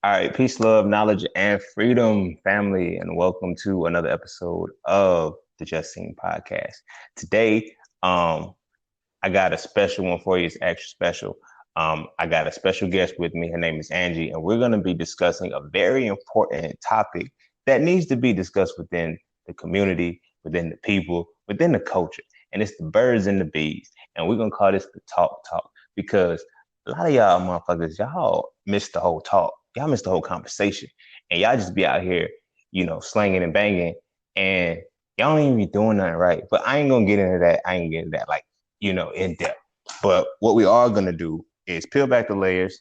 All right, peace, love, knowledge, and freedom, family, and welcome to another episode of the Just Sing podcast. Today, I got a special one for you. It's extra special. I got a special guest with me. Her name is Angie, and we're going to be discussing a very important topic that needs to be discussed within the community, within the people, within the culture, and it's the birds and the bees. And we're going to call this the talk because a lot of y'all motherfuckers, y'all miss the whole talk. Y'all miss the whole conversation. And y'all just be out here, slanging and banging. And y'all don't even be doing nothing right. But I ain't gonna get into that. I ain't getting into that like, in depth. But what we are gonna do is peel back the layers.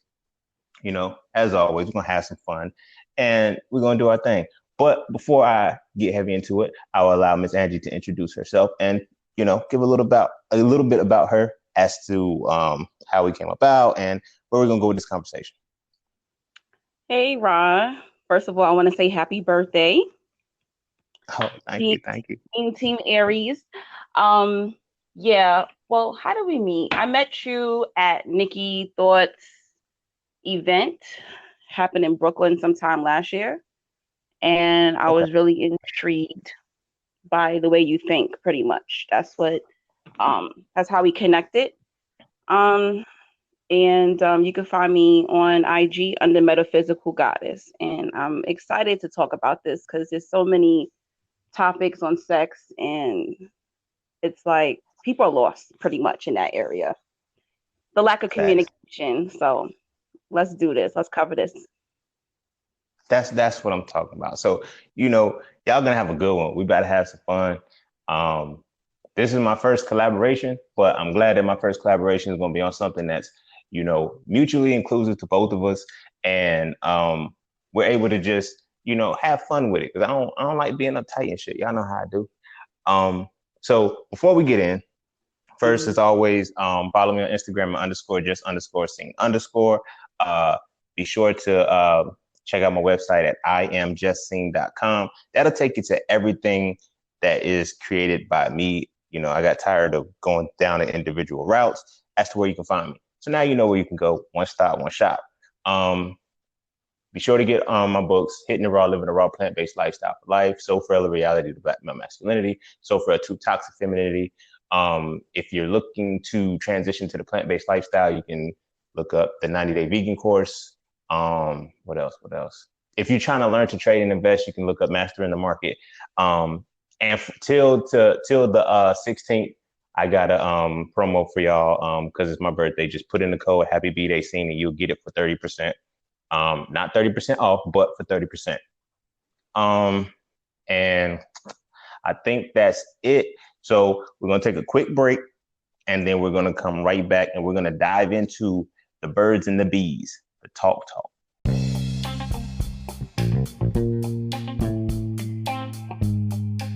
As always, we're gonna have some fun and we're gonna do our thing. But before I get heavy into it, I will allow Miss Angie to introduce herself and give a little bit about her as to how we came about and where we're gonna go with this conversation. Hey, Ra. First of all, I want to say happy birthday, Oh, thank Team, you, thank you. Team Aries. Um, yeah. Well, how did we meet? I met you at Nikki Thought's event, happened in Brooklyn sometime last year, and I Okay. was really intrigued by the way you think. Pretty much, that's how we connected. Um, and you can find me on IG under Metaphysical Goddess, and I'm excited to talk about this because there's so many topics on sex, and it's like people are lost pretty much in that area. The lack of Facts. communication. So let's do this. Let's cover this. That's what I'm talking about. So, y'all gonna have a good one. We better have some fun. Um, this is my first collaboration, but I'm glad that my first collaboration is gonna be on something that's, mutually inclusive to both of us. And we're able to just, have fun with it. Because I don't like being uptight and shit. Y'all know how I do. Um, so before we get in, first, Mhm. as always, follow me on Instagram at underscore just underscore sing underscore. Uh, be sure to check out my website at iamjustsing.com. That'll take you to everything that is created by me. I got tired of going down the individual routes as to where you can find me. So now you know where you can go. One stop, one shop. Um, be sure to get my books, Hitting the Raw, Living a Raw Plant-Based Lifestyle for Life, So Frail the Reality of Black Male Masculinity, So Frail Too Toxic Femininity. If you're looking to transition to the plant-based lifestyle, you can look up the 90-Day Vegan course. What else? What else? If you're trying to learn to trade and invest, you can look up Mastering the Market. And till the 16th, I got a promo for y'all because it's my birthday. Just put in the code Happy B Day Scene and you'll get it for 30%. Not 30% off, but for 30%. Um, and I think that's it. So we're gonna take a quick break and then we're gonna come right back and we're gonna dive into the birds and the bees, the talk.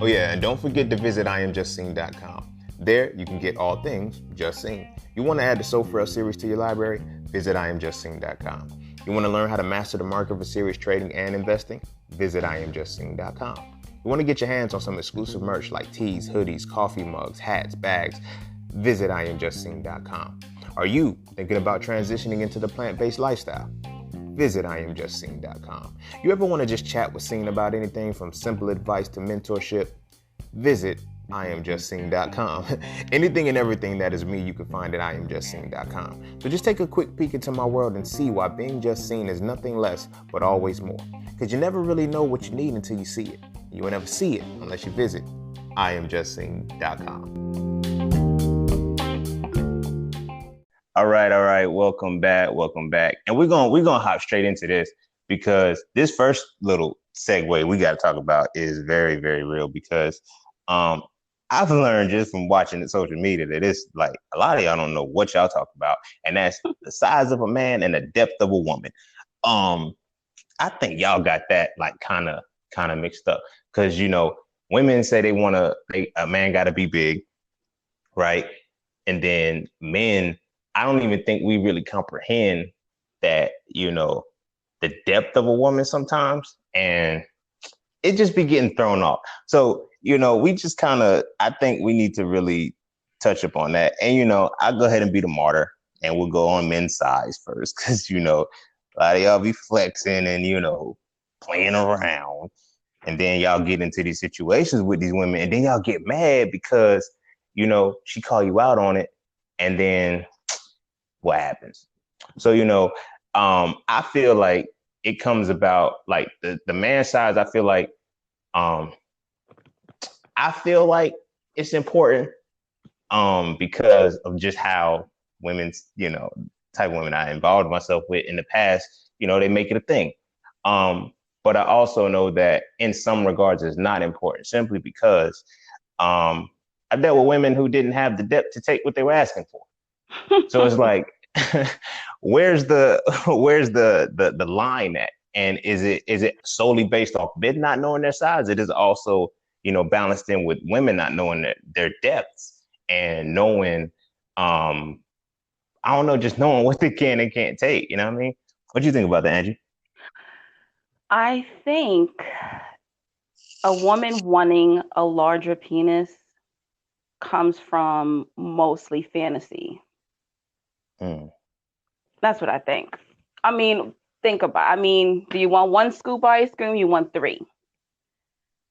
Oh yeah, and don't forget to visit iamjustsing.com. There you can get all things Just Sing. You want to add the So Frail series to your library? Visit iamjustsing.com. You want to learn how to master the market for serious trading and investing? Visit iamjustsing.com. You want to get your hands on some exclusive merch like tees, hoodies, coffee mugs, hats, bags? Visit iamjustsing.com. Are you thinking about transitioning into the plant-based lifestyle? Visit iamjustsing.com. You ever want to just chat with Sing about anything from simple advice to mentorship? Visit iamjustsing.com. Anything and everything that is me, you can find at iamjustsing.com. So just take a quick peek into my world and see why being just seen is nothing less but always more. Because you never really know what you need until you see it. You will never see it unless you visit iamjustsing.com. All right. Welcome back. And we're gonna hop straight into this because this first little segue we gotta talk about is very, very real because um I've learned just from watching the social media that it's like a lot of y'all don't know what y'all talk about, and that's the size of a man and the depth of a woman. Um, I think y'all got that like kind of mixed up because women say a man gotta be big, right? And then men, I don't even think we really comprehend that, the depth of a woman sometimes. And it just be getting thrown off. So, we just I think we need to really touch upon that. And, I'll go ahead and be the martyr and we'll go on men's size first because, A lot of y'all be flexing and, playing around. And then y'all get into these situations with these women, and then y'all get mad because, she call you out on it. And then what happens? So, I feel like it comes about like the man size. Um, I feel like it's important because of just how women's, type of women I involved myself with in the past, they make it a thing. But I also know that in some regards it's not important simply because I dealt with women who didn't have the depth to take what they were asking for. So it's like, where's the line at? And is it solely based off men not knowing their size? It is also, balanced in with women not knowing their depths and knowing, I don't know, just knowing what they can and can't take. You know what I mean? What do you think about that, Angie? I think a woman wanting a larger penis comes from mostly fantasy. Mm. That's what I think. I mean, do you want one scoop of ice cream? You want three?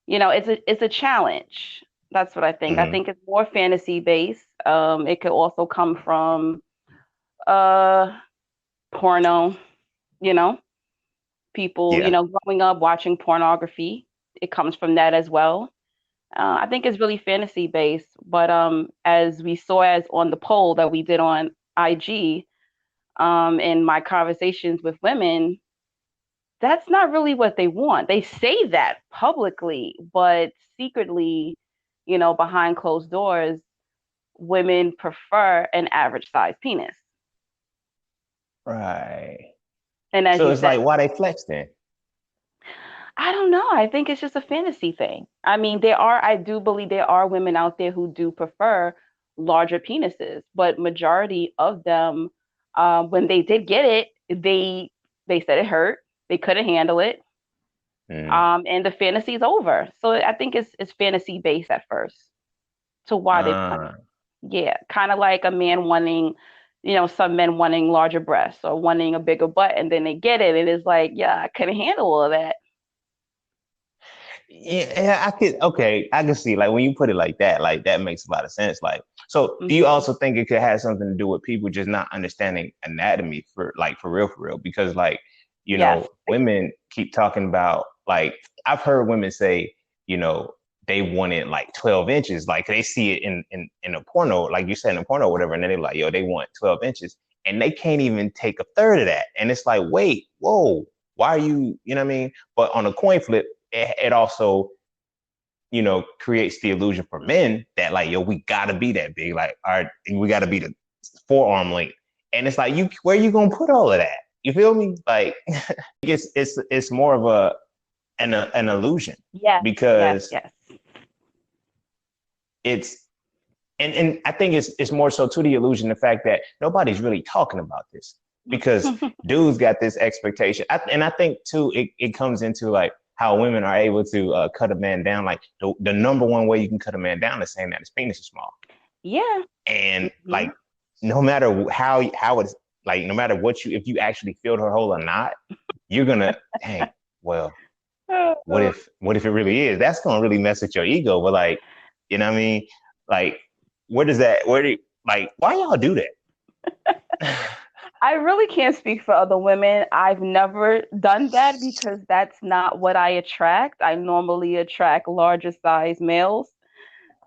It's a challenge. That's what I think. I Mm-hmm. think it's more fantasy based. It could also come from uh porno, you know, people, Yeah. growing up watching pornography. It comes from that as well. I think it's really fantasy based, but as we saw as on the poll that we did on IG, in my conversations with women, that's not really what they want. They say that publicly, but secretly, behind closed doors, women prefer an average size penis. Right. And as So you it's said, like, why they flex then? I don't know. I think it's just a fantasy thing. I mean, I do believe there are women out there who do prefer larger penises, but majority of them, when they did get it, they said it hurt. They couldn't handle it. Mm. And the fantasy is over. So I think it's fantasy based at first to why they want it. Uh, Yeah, kind of like a man wanting, some men wanting larger breasts or wanting a bigger butt, and then they get it, and it's like, yeah, I couldn't handle all of that. yeah, I could. Okay, I can see. Like when you put it like that makes a lot of sense. Like, so do you Hmm. also think it could have something to do with people just not understanding anatomy for real? Because like, Yes. women keep talking about like I've heard women say, they wanted like 12 inches. Like they see it in a porno, like you said in a porno or whatever, and then they're like, yo, they want 12 inches, and they can't even take a third of that. And it's like, wait, whoa, why are you know what I mean? But on a coin flip it also creates the illusion for men that like, yo, we gotta be that big, like, all right, we gotta be the forearm length, and it's like, you where you gonna put all of that? You feel me? Like, it's more of an illusion Yes, yes, because yes. it's and I think it's more so to the illusion, the fact that nobody's really talking about this because dudes got this expectation. And I think too, it comes into like how women are able to cut a man down. Like the number one way you can cut a man down is saying that his penis is small. Yeah. And Hmm. like, no matter how it's like, no matter what if you actually filled her hole or not, you're gonna, dang, well, what if it really is? That's gonna really mess with your ego. But like, you know what I mean? Like, where do like why y'all do that? I really can't speak for other women. I've never done that because that's not what I attract. I normally attract larger size males.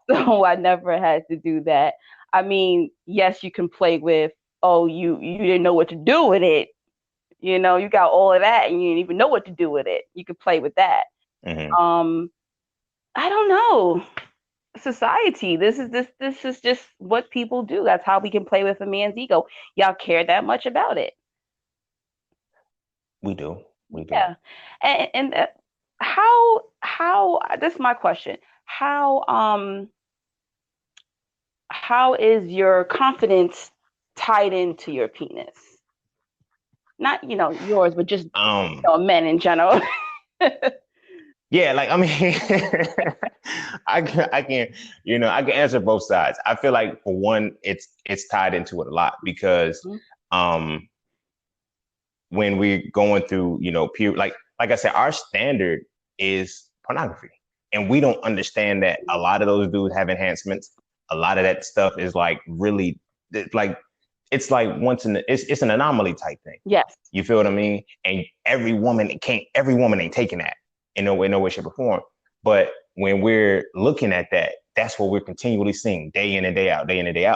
So I never had to do that. I mean, yes, you can play with, oh, you didn't know what to do with it. You got all of that and you didn't even know what to do with it. You could play with that. Mm-hmm. Um, I don't know. Society. This is just what people do. That's how we can play with a man's ego. Y'all care that much about it. We do. We do. Yeah. And how this is my question. How is your confidence tied into your penis? Not, yours, but just Um, men in general. yeah, like I mean, I can answer both sides. I feel like for one, it's tied into it a lot because um when we're going through, like I said, our standard is pornography. And we don't understand that a lot of those dudes have enhancements. A lot of that stuff is like really like it's like it's an anomaly type thing. Yes. You feel what I mean? And every woman ain't taking that in no way, shape, or form. But when we're looking at that, that's what we're continually seeing day in and day out,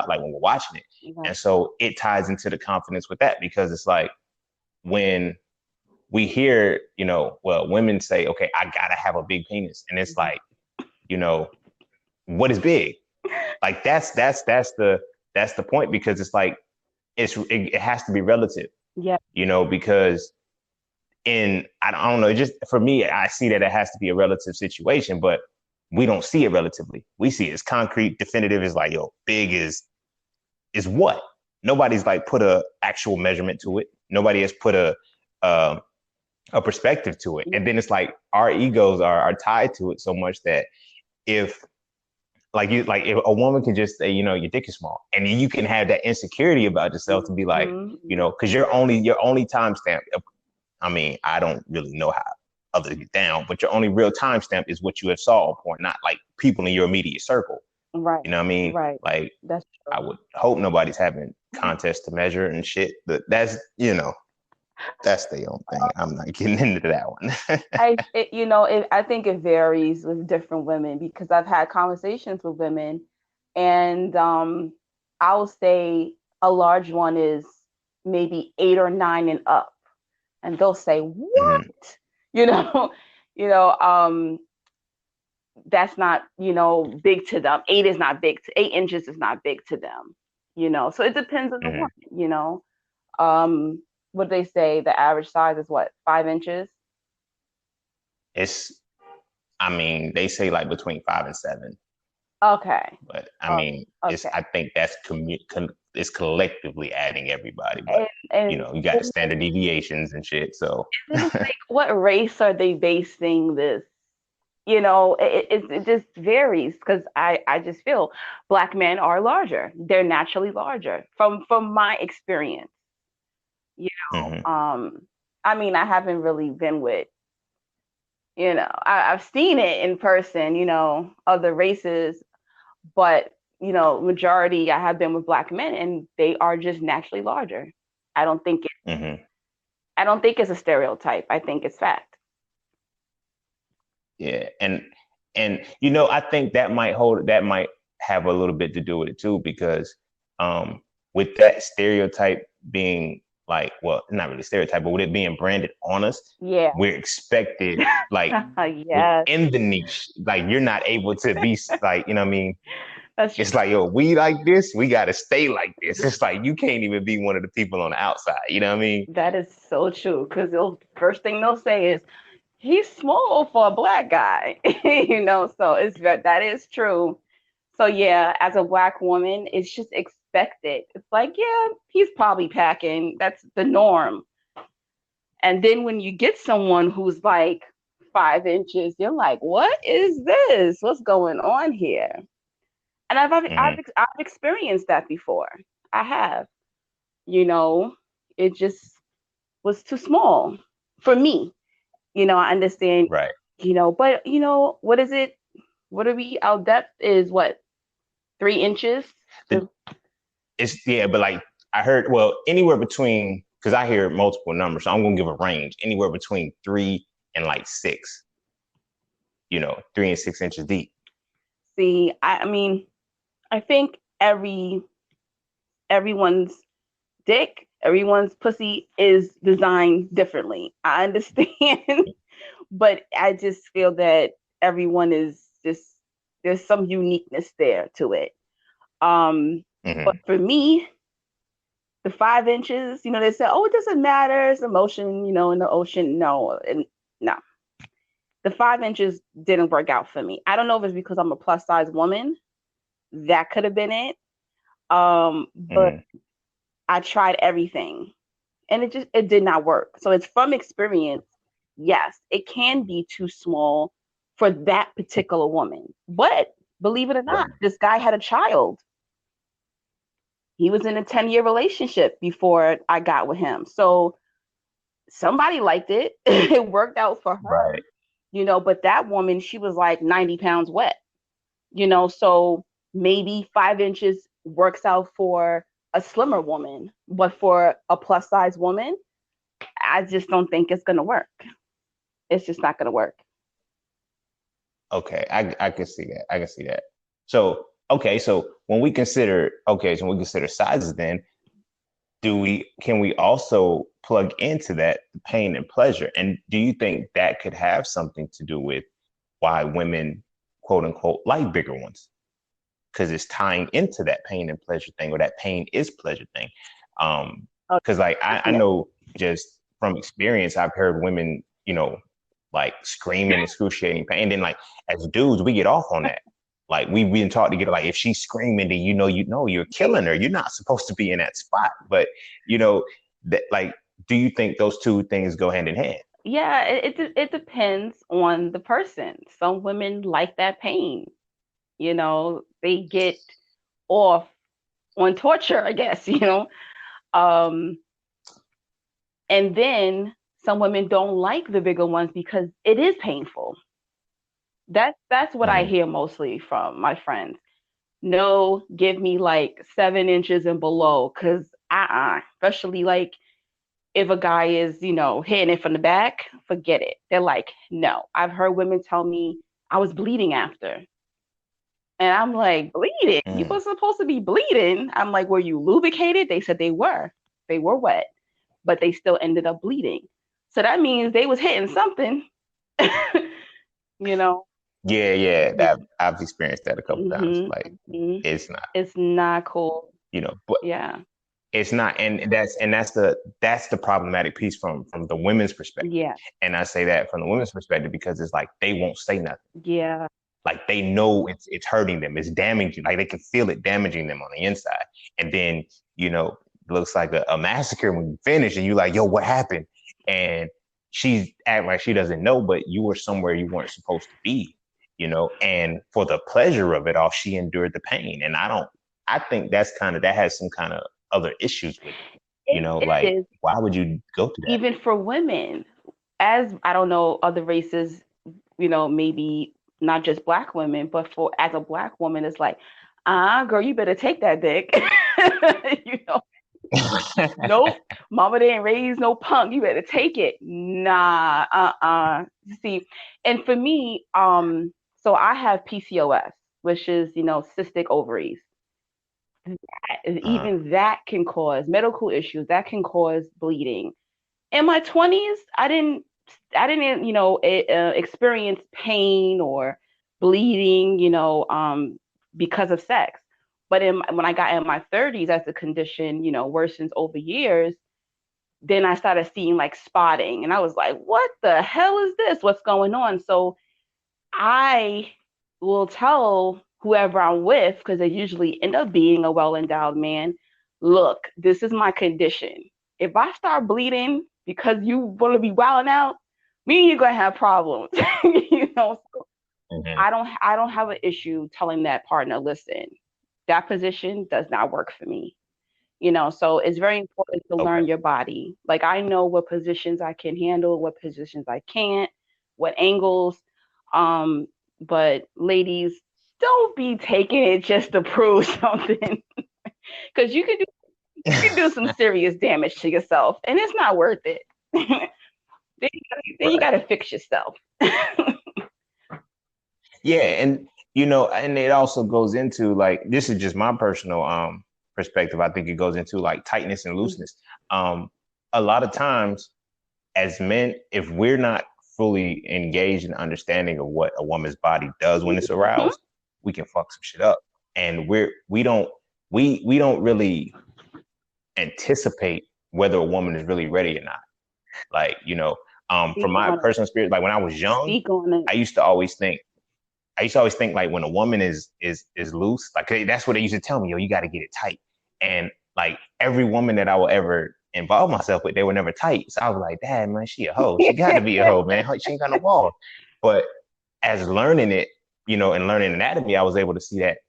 like when we're watching it. Right. And so it ties into the confidence with that, because it's like when we hear, women say, okay, I gotta have a big penis. And it's like, what is big? Like that's the point, because it's like, it has to be relative. Yeah. Because I don't know, just for me, I see that it has to be a relative situation, but we don't see it relatively. We see it as concrete, definitive. Is like, big is what? Nobody's like put a actual measurement to it. Nobody has put a perspective to it. And then it's like our egos are tied to it so much that if if a woman can just say, your dick is small, and you can have that insecurity about yourself to be like, because your only timestamp. I mean, I don't really know how others get down, but your only real timestamp is what you have saw on porn, not like people in your immediate circle. Right. You know what I mean? Right. Like, that's true. I would hope nobody's having contests to measure and shit, but that's their own thing. I'm not getting into that one. I think it varies with different women, because I've had conversations with women, and I will say a large one is maybe 8 or 9 and up, and they'll say, "What?" That's not big to them. 8 inches is not big to them. So it depends on the one. What do they say? The average size is what, 5 inches? I mean, they say like between 5 and 7. Okay. But I mean, okay. I think that's it's collectively adding everybody. But and you got the standard deviations and shit. So it's like, what race are they basing this? It just varies, because I just feel Black men are larger. They're naturally larger from my experience. I mean, I haven't really been with, I've seen it in person, other races, but majority I have been with Black men, and they are just naturally larger. I don't think it's a stereotype. I think it's fact. Yeah, and I think that might have a little bit to do with it too, because with that stereotype being like, well, not really stereotype, but with it being branded on us, we're expected like in the niche, like you're not able to be like, you know what I mean? It's like, we like this, we got to stay like this. It's like, you can't even be one of the people on the outside. You know what I mean? That is so true. Because the first thing they'll say is, he's small for a Black guy, so that is true. So yeah, as a Black woman, it's just expected. It's like, yeah, he's probably packing. That's the norm. And then when you get someone who's like 5 inches, you're like, what is this? What's going on here? And I've experienced that before. I have. It just was too small for me. I understand. Right. But what is it? What are we? Our depth is what, 3 inches? But like I heard, well, anywhere between, because I hear multiple numbers, so I'm gonna give a range, anywhere between 3 and like 6. 3 and 6 inches deep. See, I mean, I think everyone's dick, everyone's pussy is designed differently. I understand, but I just feel that everyone is just, there's some uniqueness there to it. But for me, the 5 inches, they say, oh, it doesn't matter, it's emotion, in the ocean. No, no. The 5 inches didn't work out for me. I don't know if it's because I'm a plus size woman. That could have been it. But I tried everything, and it did not work. So it's from experience. Yes, it can be too small for that particular woman. But believe it or not, this guy had a child. He was in a 10-year relationship before I got with him. So somebody liked it. It worked out for her, Right. but that woman, she was like 90 pounds wet, so maybe 5 inches works out for a slimmer woman, but for a plus size woman, I just don't think it's going to work. It's just not going to work. Okay, I can see that. I can see that. So, okay, so when we consider sizes, then can we also plug into that pain and pleasure? And do you think that could have something to do with why women, quote unquote, like bigger ones? Because it's tying into that pain and pleasure thing, or that pain is pleasure thing. Oh, Because like I definitely. know just from experience, I've heard women, like screaming excruciating pain. And then like as dudes, we get off on that. Like we've been taught to get like if she's screaming, then you're killing her. You're not supposed to be in that spot. But you know that like, do you think those two things go hand in hand? Yeah, it depends on the person. Some women like that pain. They get off on torture, I guess, Um, and then some women don't like the bigger ones because it is painful. That's what I Mm-hmm. hear mostly from my friends. No, give me like 7 inches and below, because especially like if a guy is, hitting it from the back, forget it. They're like, no. I've heard women tell me I was bleeding after. And I'm like, bleeding? You Mm. were supposed to be bleeding. I'm like, were you lubricated? They said they were. They were wet, but they still ended up bleeding. So that means they was hitting something, you know. Yeah, yeah, Yeah. that I've experienced that a couple times. hmm Like hmm it's not, It's not cool. but Yeah. it's not, and that's the problematic piece from the women's perspective. Yeah. And I say that from the women's perspective because it's like they won't say nothing. Yeah. Like they know it's hurting them, it's damaging, like they can feel it damaging them on the inside. And then, it looks like a massacre when you finish and you like, yo, what happened? And she's acting like she doesn't know, but you were somewhere you weren't supposed to be, and for the pleasure of it all, she endured the pain. And I think that has some kind of other issues with it. It Like is, why would you go through that? even for women. As I don't know other races, maybe not just black women, but for as a black woman, it's like, girl, you better take that dick. you know, nope, mama didn't raise no punk. You better take it. Nah, See, and for me, so I have PCOS, which is cystic ovaries. uh, Even that can cause medical issues. That can cause bleeding. In my 20s, I didn't experience pain or bleeding, because of sex. But when I got in my 30s, as the condition worsens over years, then I started seeing like spotting, and I was like, what the hell is this? What's going on? So I will tell whoever I'm with, because they usually end up being a well endowed man, look, this is my condition. If I start bleeding because you want to be wilding out, me and you're gonna have problems. So mhm. I don't have an issue telling that partner, listen, that position does not work for me. So it's very important to Okay. learn your body. Like I know what positions I can handle, what positions I can't, what angles. Um, but ladies, don't be taking it just to prove something, because you can do some serious damage to yourself, and it's not worth it. Then you Right. gotta fix yourself. Yeah, and and it also goes into like this is just my personal perspective. I think it goes into like tightness and looseness. Um, a lot of times as men, if we're not fully engaged in understanding of what a woman's body does when it's Mhm. aroused, we can fuck some shit up. And we don't really anticipate whether a woman is really ready or not. Like, from Speak my on it. personal experience, like when I was young, Speak on it. I used to always think I used to always think like when a woman is loose, like that's what they used to tell me, yo, you got to get it tight. And like every woman that I will ever involve myself with, they were never tight. So I was like, Dad, man, she a hoe. She got to be a hoe, man. She ain't got no balls. But as learning it, and learning anatomy, I was able to see that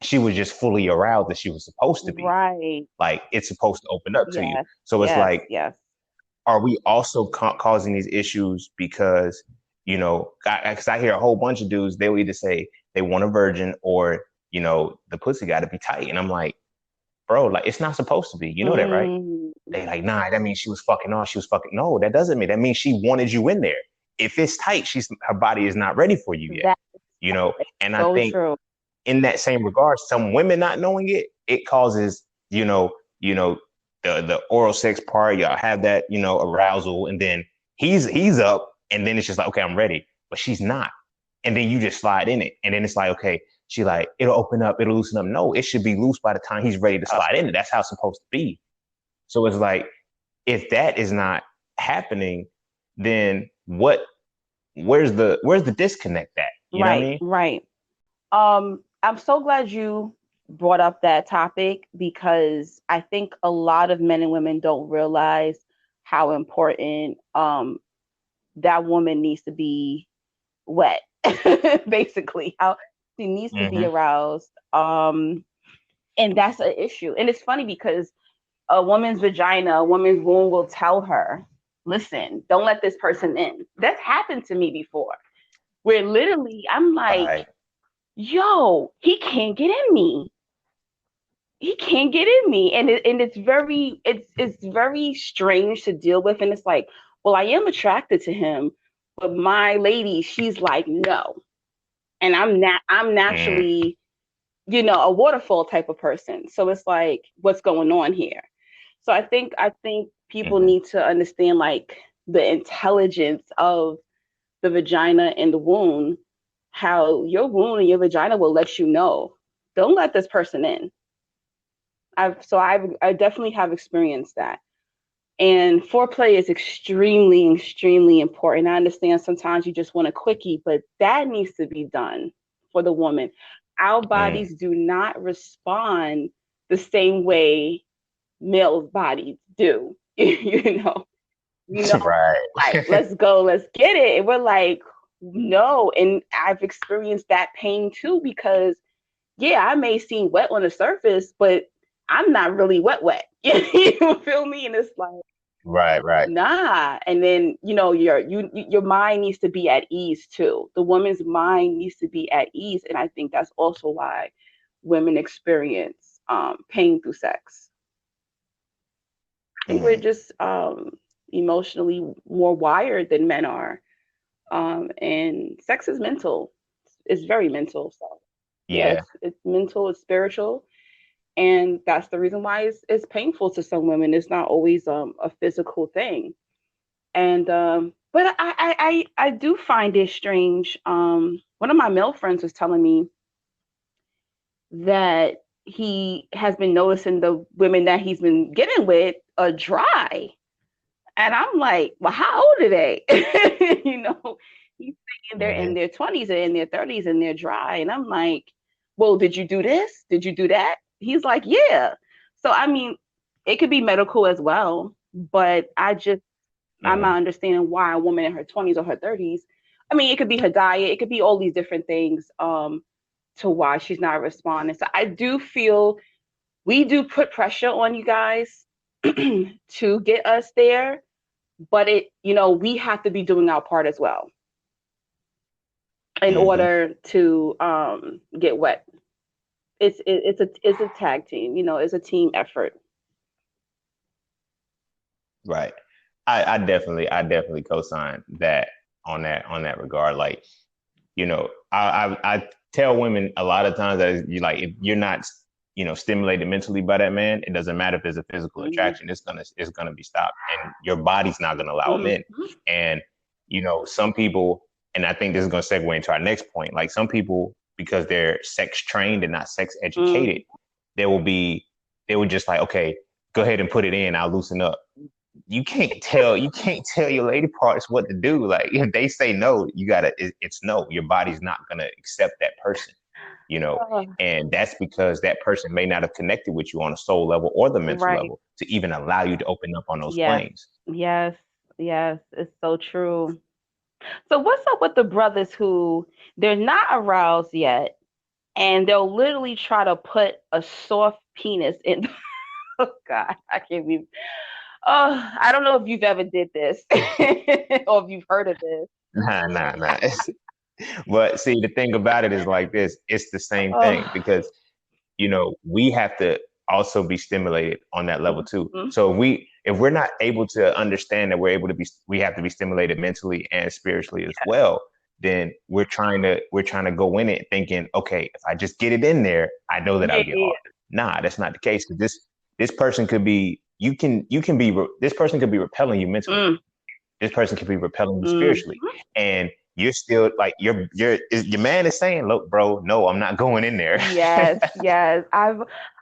she was just fully aroused as she was supposed to be. Right. Like it's supposed to open up to you. Yes. So it's Yes. like Yes. are we also causing these issues because, because I hear a whole bunch of dudes, they'll either say they want a virgin or, the pussy got to be tight. And I'm like, bro, like it's not supposed to be. You know that, right? Mm, They like, nah, that means she was fucking off. She was fucking. No, that doesn't mean that means she wanted you in there. If it's tight, her body is not ready for you yet. that You know, is and I so think true. in that same regard, some women not knowing it, it causes, the oral sex part, y'all have that, arousal, and then he's up, and then it's just like, okay, I'm ready, but she's not. And then you just slide in it. And then it's like, okay, she like, it'll open up, it'll loosen up. No, it should be loose by the time he's ready to slide in it. That's how it's supposed to be. So it's like, if that is not happening, then where's the disconnect at? You know what I Right, mean? right. I'm so glad you brought up that topic because I think a lot of men and women don't realize how important that woman needs to be wet, basically. How she needs to be Mm-hmm. aroused. And that's an issue. And it's funny because a woman's vagina, a woman's womb will tell her, listen, don't let this person in. That's happened to me before. Where literally I'm like, Right. yo, he can't get in me. He can't get in me. And it's very strange to deal with. And it's like, well, I am attracted to him, but my lady, she's like, no. And I'm Mm, naturally, a waterfall type of person. So it's like, what's going on here? So I think people mm-hmm. need to understand like the intelligence of the vagina and the womb, how your womb and your vagina will let you know, don't let this person in. I definitely have experienced that. And foreplay is extremely, extremely important. I understand sometimes you just want a quickie, but that needs to be done for the woman. Our Mm. bodies do not respond the same way male bodies do. You know, like, Right. let's go, let's get it. And we're like, no. And I've experienced that pain too, because yeah, I may seem wet on the surface, but I'm not really wet. You feel me? And it's like, Right, right. nah. And then, your mind needs to be at ease too. The woman's mind needs to be at ease. And I think that's also why women experience pain through sex. I think we're Mm. just emotionally more wired than men are. And sex is mental. It's very mental. So yeah, Yeah. it's mental, it's spiritual. And that's the reason why it's painful to some women. It's not always a physical thing. And but I do find it strange. One of my male friends was telling me that he has been noticing the women that he's been getting with are dry. And I'm like, well, how old are they? He's saying they're in Hmm. their 20s and in their 30s and they're dry. And I'm like, well, did you do this? Did you do that? He's like, yeah. So, I mean, it could be medical as well, but I'm Hmm. not understanding why a woman in her 20s or her 30s, I mean, it could be her diet, it could be all these different things to why she's not responding. So I do feel we do put pressure on you guys to get us there, but we have to be doing our part as well in Hmm. order to get wet. It's a tag team, it's a team effort. Right. I definitely co-sign that on that regard. Like, I tell women a lot of times that you like if you're not, stimulated mentally by that man, it doesn't matter if there's a physical Mm-hmm. attraction, it's gonna be stopped. And your body's not gonna allow him in. Mm-hmm. And some people, and I think this is gonna segue into our next point, like some people, because they're sex trained and not sex Mm-hmm. educated, they will be they would just like, okay, go ahead and put it in, I'll loosen up. You can't tell your lady parts what to do. Like if they say no, it's no. Your body's not gonna accept that person, you know. Oh, And that's because that person may not have connected with you on a soul level or the mental right. level to even allow you to open up on those Yes. planes. Yes. Yes. It's so true. So what's up with the brothers who they're not aroused yet and they'll literally try to put a soft penis in? Oh God, I can't even. Oh, I don't know if you've ever did this or if you've heard of this. Nah. But see, the thing about it is like this, it's the same thing Oh, because, we have to also be stimulated on that level too. mhm. So if we're not able to understand that we have to be stimulated mentally and spiritually as well, then we're trying to go in it thinking, okay, if I just get it in there, I know that Yeah, I'll get yeah. hard. Nah, that's not the case. This person could be, this person could be repelling you mentally. Mm, This person could be repelling you mm. spiritually, and you're still like your man is saying, look, bro, no, I'm not going in there. Yes, yes.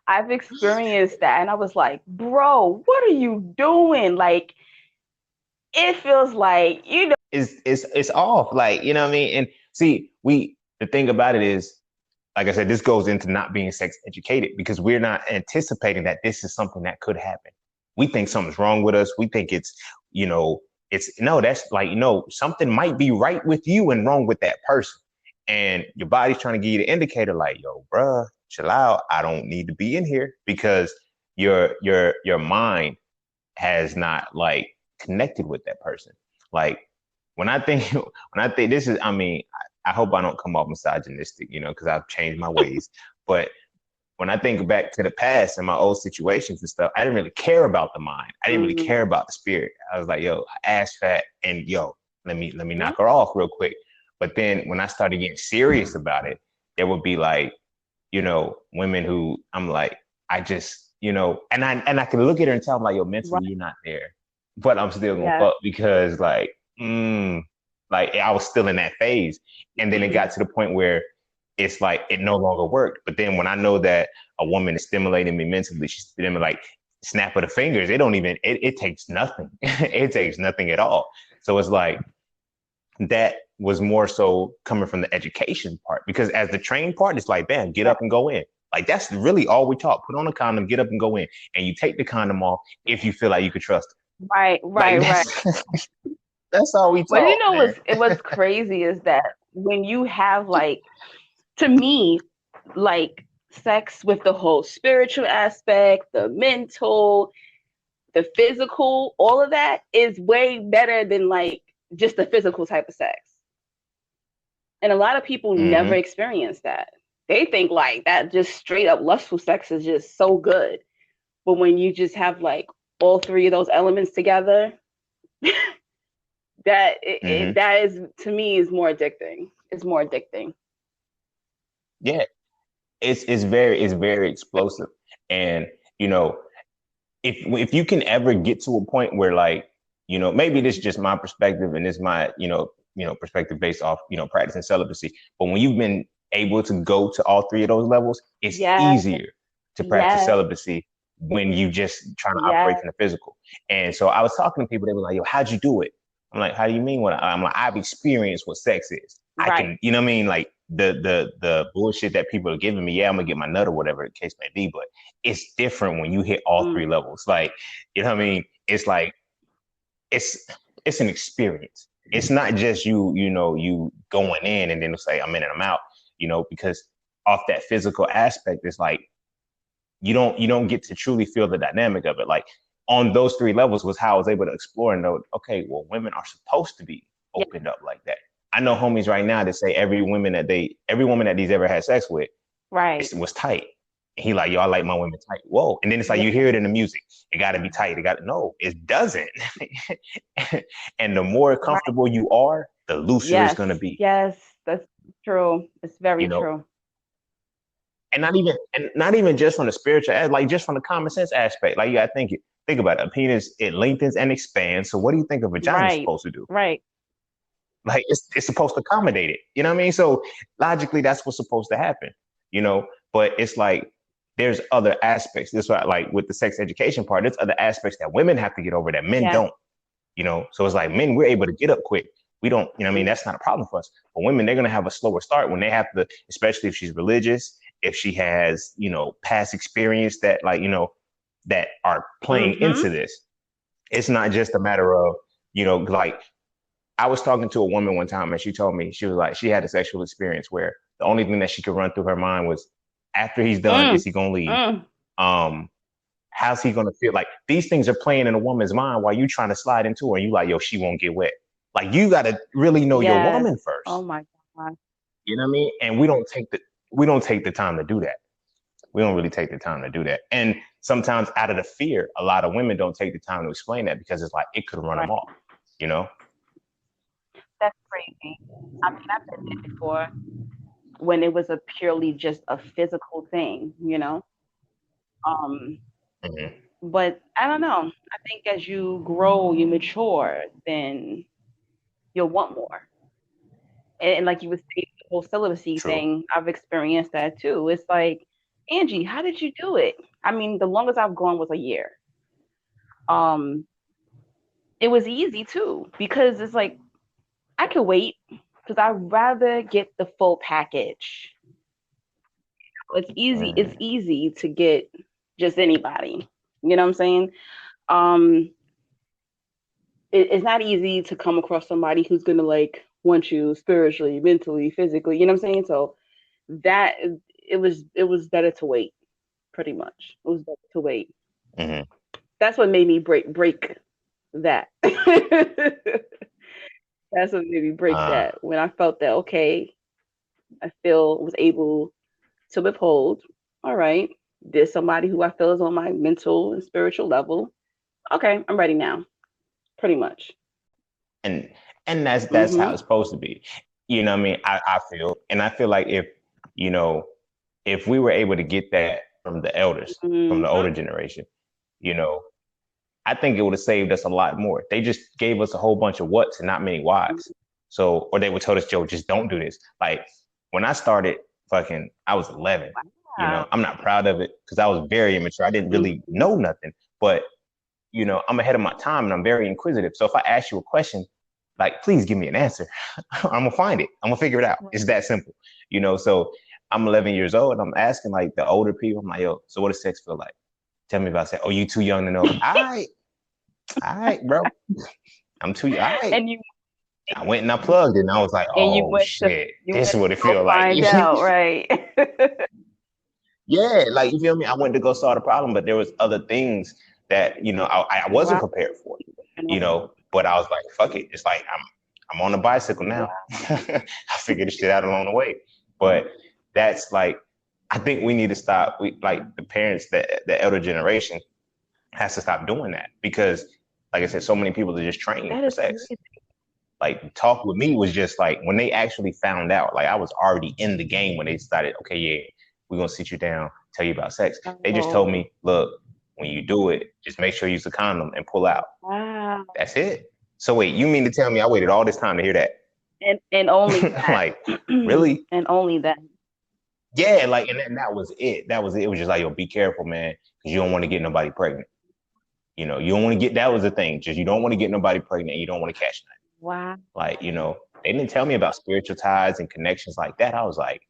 I've experienced that and I was like, bro, what are you doing? Like it feels like, It's off, like, you know what I mean? And see, the thing about it is, like I said, this goes into not being sex educated because we're not anticipating that this is something that could happen. We think something's wrong with us. We think you know, it's no, that's like, something might be right with you and wrong with that person. And your body's trying to give you the indicator, like, yo, bruh, chill out. I don't need to be in here because your mind has not like connected with that person. Like when I think this is, I mean, I hope I don't come off misogynistic, because I've changed my ways. But when I think back to the past and my old situations and stuff, I didn't really care about the mind. I didn't really mm, care about the spirit. I was like, yo, ass fat, and yo, let me mhm. knock her off real quick. But then when I started getting serious about it, there would be like, women who I'm like, I just, and I can look at her and tell them like, yo, Right. mentally you're not there, but I'm still gonna Yes. fuck because like I was still in that phase. And then it Mhm. got to the point where it's like it no longer worked. But then when I know that a woman is stimulating me mentally, she's stimulating like snap of the fingers. It takes nothing. It takes nothing at all. So it's like that was more so coming from the education part because as the train part, it's like, bam, get Right. up and go in. Like that's really all we taught. Put on a condom, get up and go in. And you take the condom off if you feel like you could trust Right, it. Like right, right. that's all we But taught, man. what's crazy is that when you have like to me, like sex with the whole spiritual aspect, the mental, the physical, all of that is way better than like just the physical type of sex. And a lot of people never Mm-hmm. experience that. They think like that just straight up lustful sex is just so good. But when you just have like all three of those elements together, Mm-hmm. that is to me is more addicting. It's more addicting. Yeah. It's very explosive. And you know, if you can ever get to a point where like, maybe this is just my perspective and this is my, perspective based off, practicing celibacy. But when you've been able to go to all three of those levels, it's Yes, easier to practice yes, celibacy when you just trying to operate yes, from the physical. And so I was talking to people, they were like, yo, how'd you do it? I'm like, how do you mean I'm like, I've experienced what sex is. I right. can, you know what I mean? Like the bullshit that people are giving me, yeah, I'm gonna get my nut or whatever the case may be, but it's different when you hit all Mm, three levels. Like, you know what I mean? It's like it's it's an experience. It's not just you going in and then it's like I'm in and I'm out, because off that physical aspect, it's like you don't get to truly feel the dynamic of it. Like on those three levels was how I was able to explore and know, okay, well, women are supposed to be yeah, opened up like that. I know homies right now that say every woman that he's ever had sex with, right. it was tight. And he like, yo, I like my women tight. Whoa. And then it's like Yeah, you hear it in the music. It gotta be tight. No, it doesn't. And the more right. comfortable you are, the looser it's Yes, gonna be. yes, that's true. It's very You know, true. and not even just from the spiritual, like just from the common sense aspect. Like you gotta think about it. A penis, it lengthens and expands. So what do you think a vagina is Right, supposed to do? right. Like it's supposed to accommodate it. You know what I mean? So logically, that's what's supposed to happen. You know, but it's like there's other aspects. This why, like with the sex education part, there's other aspects that women have to get over that men Yes. don't. So it's like men, we're able to get up quick. We don't, you know what I mean? Mm, That's not a problem for us. But women, they're gonna have a slower start when they have to, especially if she's religious, if she has, past experience that like, that are playing mm-hmm. into this. It's not just a matter of, like I was talking to a woman one time and she told me she was like she had a sexual experience where the only thing that she could run through her mind was after he's done, Mm, is he gonna leave? mm. Um, how's he gonna feel? Like these things are playing in a woman's mind while you trying to slide into her and you like, yo, she won't get wet. Like you gotta really know your Yes. woman Oh first. my God. You know what I mean? And we don't take the time to do that. We don't really take the time to do that. And sometimes out of the fear, a lot of women don't take the time to explain that because it's like it could run them Right. off, you know? That's crazy. I mean, I've been there before when it was a purely just a physical thing, you know? Um, Mm-hmm. but I don't know. I think as you grow, you mature, then you'll want more. And like you would say, the whole celibacy True. thing, I've experienced that too. It's like, Angie, how did you do it? I mean, the longest I've gone was a year. Um, it was easy too because it's like I could wait because I'd rather get the full package. It's easy. It's Mm-hmm. easy to get just anybody. You know what I'm saying? Um, it's not easy to come across somebody who's gonna like want you spiritually, mentally, physically. You know what I'm saying? So that it was better to wait. Pretty much, it was better to wait. Mm-hmm. That's what made me break that. That's what made me break Uh, that when I felt that okay, I feel was able to withhold. All right, there's somebody who I feel is on my mental and spiritual level. Okay, I'm ready now. Pretty much. and and that's how Mm-hmm. it's supposed to be. You know what I mean? I feel like you know, if we were able to get that from the elders, from the Mm-hmm. older generation, you know, I think it would have saved us a lot more. They just gave us a whole bunch of whats and not many whys. So, or they would tell us, Joe, just don't do this. Like when I started fucking, I was 11. You Wow. know, I'm not proud of it because I was very immature. I didn't really Mm-hmm. know nothing, but you know, I'm ahead of my time and I'm very inquisitive. So if I ask you a question, like, please give me an answer. I'm gonna find it. I'm gonna figure it out. It's that simple, you know. So I'm 11 years old. And I'm asking like the older people. I'm like, yo, so what does sex feel like? Tell me about sex. Oh, you too young to know. All right, bro. I'm too. All right. and you I went and I plugged it, and I was like, and you oh went to shit, you this went is what it to go feel like. find out, right? Yeah, like you feel me? I went to go solve the problem, but there was other things that you know I wasn't Wow. prepared for. You know, but I was like, fuck it. It's like I'm on a bicycle now. Wow. I figured this shit out along the way. But that's like I think we need to stop. We like the parents, the elder generation has to stop doing that because, like I said, so many people are just training That for is sex. crazy. Like talk with me was just like when they actually found out, like I was already in the game when they started, okay, yeah, we're gonna sit you down, tell you about sex. They just told Oh, me, look, when you do it, just make sure you use a condom and pull out. wow. That's it. So wait, you mean to tell me I waited all this time to hear that? And only Like, that. really? And only that. Yeah, like and that was it. That was it. It was just like, yo, be careful, man, because you don't want to get nobody pregnant. You know, you don't want to get that was the thing. Just you don't want to get nobody pregnant. You don't want to catch nothing. Wow. Like, you know, they didn't tell me about spiritual ties and connections like that. I was like,